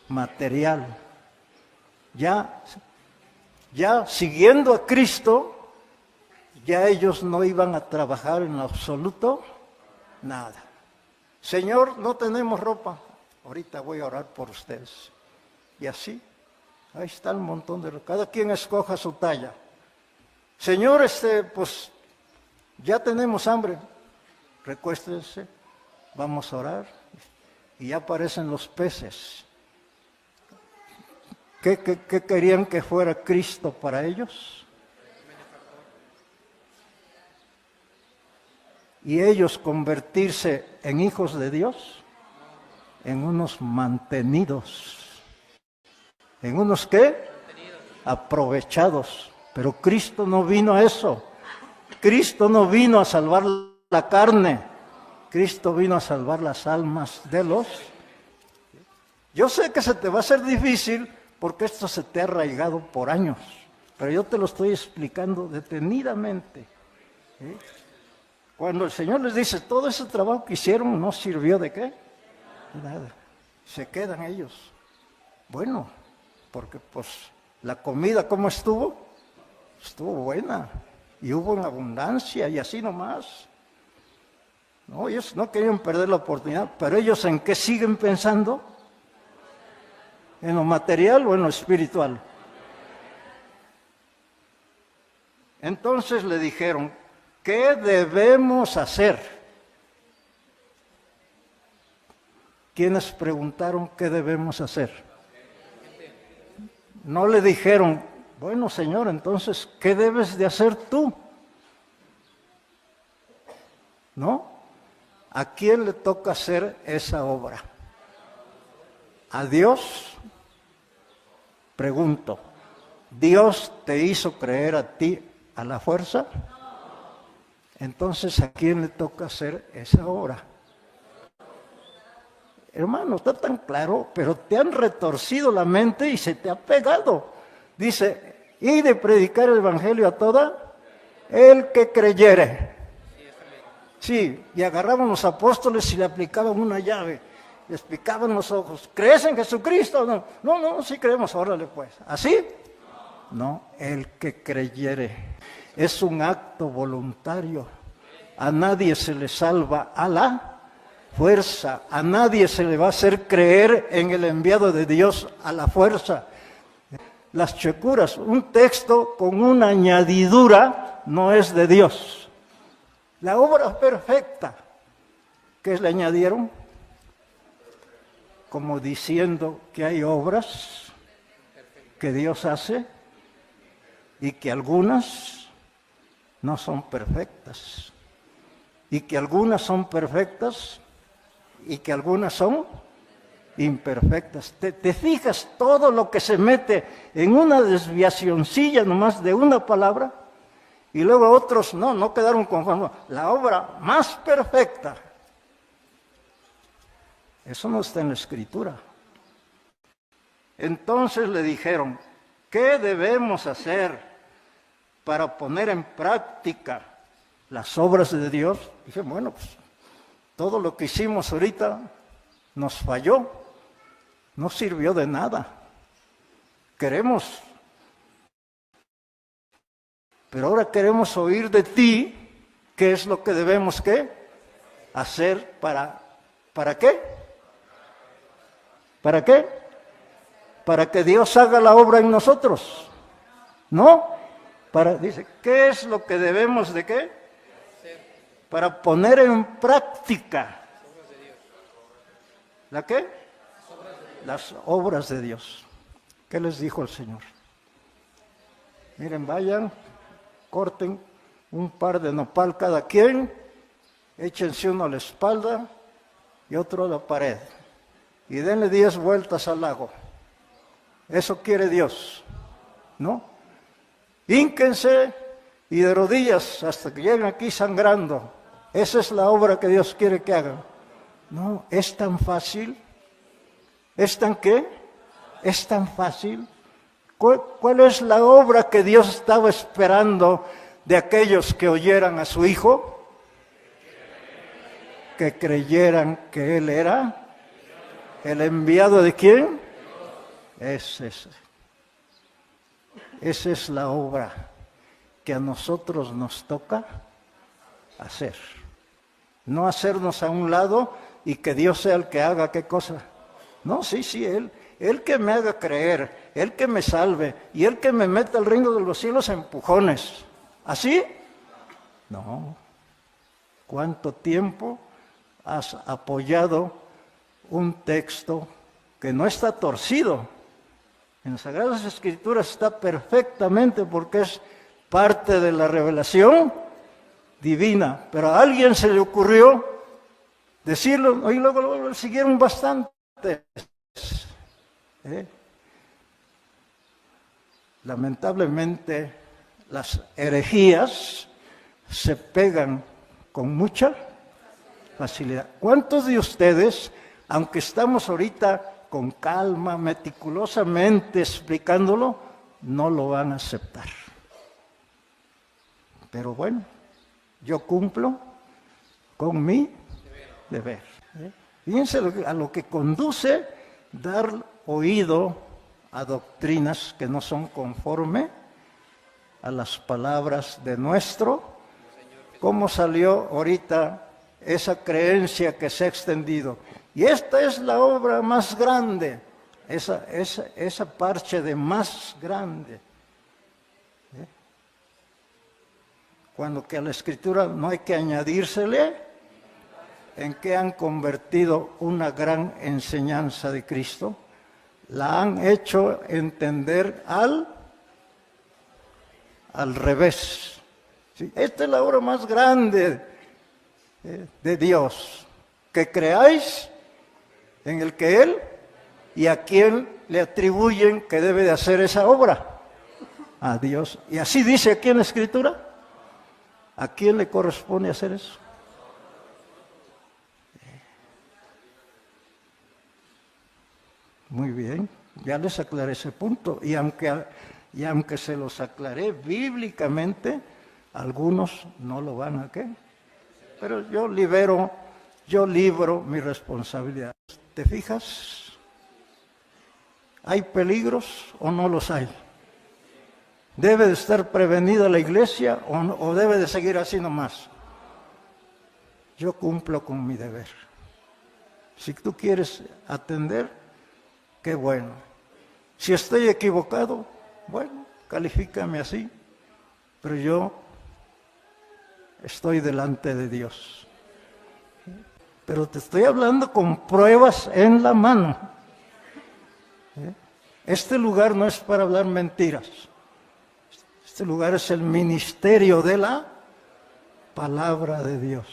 material. Ya siguiendo a Cristo, ya ellos no iban a trabajar en absoluto nada. Señor, no tenemos ropa. Ahorita voy a orar por ustedes. Y así, ahí está el montón de ropa. Cada quien escoja su talla. Señor, pues ya tenemos hambre. Recuéstense, vamos a orar. Y ya aparecen los peces. ¿Qué querían que fuera Cristo para ellos? Y ellos convertirse en hijos de Dios, en unos mantenidos. ¿En unos qué? Aprovechados. Pero Cristo no vino a eso. Cristo no vino a salvar la carne. Cristo vino a salvar las almas de los. Yo sé que se te va a hacer difícil porque esto se te ha arraigado por años, pero yo te lo estoy explicando detenidamente. Cuando el Señor les dice, todo ese trabajo que hicieron no sirvió de qué? Nada. Se quedan ellos. Bueno, porque pues la comida, ¿cómo estuvo? Estuvo buena y hubo en abundancia y así nomás. No, ellos no querían perder la oportunidad, pero ellos ¿en qué siguen pensando? ¿En lo material o en lo espiritual? Entonces le dijeron, ¿qué debemos hacer? ¿quiénes preguntaron qué debemos hacer? No le dijeron, bueno, Señor, entonces, ¿qué debes de hacer tú? ¿No? ¿A quién le toca hacer esa obra? ¿A Dios? Pregunto, ¿Dios te hizo creer a ti a la fuerza? Entonces, ¿a quién le toca hacer esa obra? Hermano, está tan claro, pero te han retorcido la mente y se te ha pegado. Dice, y de predicar el evangelio a toda el que creyere. Sí, y agarraban los apóstoles y le aplicaban una llave, les picaban los ojos. ¿Crees en Jesucristo? No, sí creemos, órale pues. ¿Así? No, el que creyere. Es un acto voluntario. A nadie se le salva a la fuerza. A nadie se le va a hacer creer en el enviado de Dios a la fuerza. Las checuras, un texto con una añadidura no es de Dios. La obra perfecta, ¿qué le añadieron? Como diciendo que hay obras que Dios hace y que algunas no son perfectas, y que algunas son perfectas y que algunas son imperfectas. ¿Te fijas todo lo que se mete en una desviacioncilla nomás de una palabra? Y luego otros no quedaron conformes. La obra más perfecta. Eso no está en la Escritura. Entonces le dijeron, ¿qué debemos hacer para poner en práctica las obras de Dios? Dije, bueno, pues todo lo que hicimos ahorita nos falló, no sirvió de nada. Queremos, pero ahora queremos oír de ti qué es lo que debemos hacer ¿para qué? ¿Para qué? Para que Dios haga la obra en nosotros, ¿no? Dice, ¿qué es lo que debemos de qué? Para poner en práctica. ¿La qué? Las obras de Dios. ¿Qué les dijo el Señor? Miren, vayan, corten un par de nopal cada quien, échense uno a la espalda y otro a la pared, y denle 10 vueltas al lago. Eso quiere Dios, ¿no? Hínquense y de rodillas hasta que lleguen aquí sangrando. Esa es la obra que Dios quiere que hagan. No, es tan fácil. ¿Es tan qué? Es tan fácil. ¿Cuál es la obra que Dios estaba esperando de aquellos que oyeran a su Hijo? Que creyeran que Él era el enviado de ¿quién? Esa es la obra que a nosotros nos toca hacer. No hacernos a un lado y que Dios sea el que haga qué cosa. No, sí, Él que me haga creer, Él que me salve y Él que me meta al reino de los cielos a empujones. ¿Así? No. ¿Cuánto tiempo has apoyado un texto que no está torcido? En las Sagradas Escrituras está perfectamente porque es parte de la revelación divina. Pero a alguien se le ocurrió decirlo y luego siguieron bastante. Lamentablemente las herejías se pegan con mucha facilidad. ¿Cuántos de ustedes, aunque estamos ahorita con calma, meticulosamente explicándolo, no lo van a aceptar? Pero bueno, yo cumplo con mi deber. Fíjense a lo que conduce dar oído a doctrinas que no son conforme a las palabras de nuestro. ¿Cómo salió ahorita esa creencia que se ha extendido? Y esta es la obra más grande, esa parche de más grande. Cuando que a la Escritura no hay que añadírsele en qué han convertido una gran enseñanza de Cristo? La han hecho entender al revés. ¿Sí? Esta es la obra más grande de Dios, que creáis en el que Él y a quién le atribuyen que debe de hacer esa obra. A Dios. Y así dice aquí en la Escritura. ¿A quién le corresponde hacer eso? Muy bien, ya les aclaré ese punto. Y aunque se los aclaré bíblicamente, algunos no lo van a, ¿qué? Pero yo libro mi responsabilidad. ¿Te fijas? ¿Hay peligros o no los hay? ¿Debe de estar prevenida la iglesia o debe de seguir así nomás? Yo cumplo con mi deber. Si tú quieres atender, qué bueno. Si estoy equivocado, bueno, califícame así. Pero yo estoy delante de Dios. Pero te estoy hablando con pruebas en la mano. Este lugar no es para hablar mentiras. Este lugar es el ministerio de la palabra de Dios.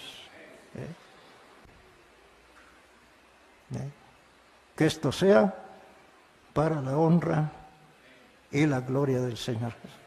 Que esto sea para la honra y la gloria del Señor Jesús.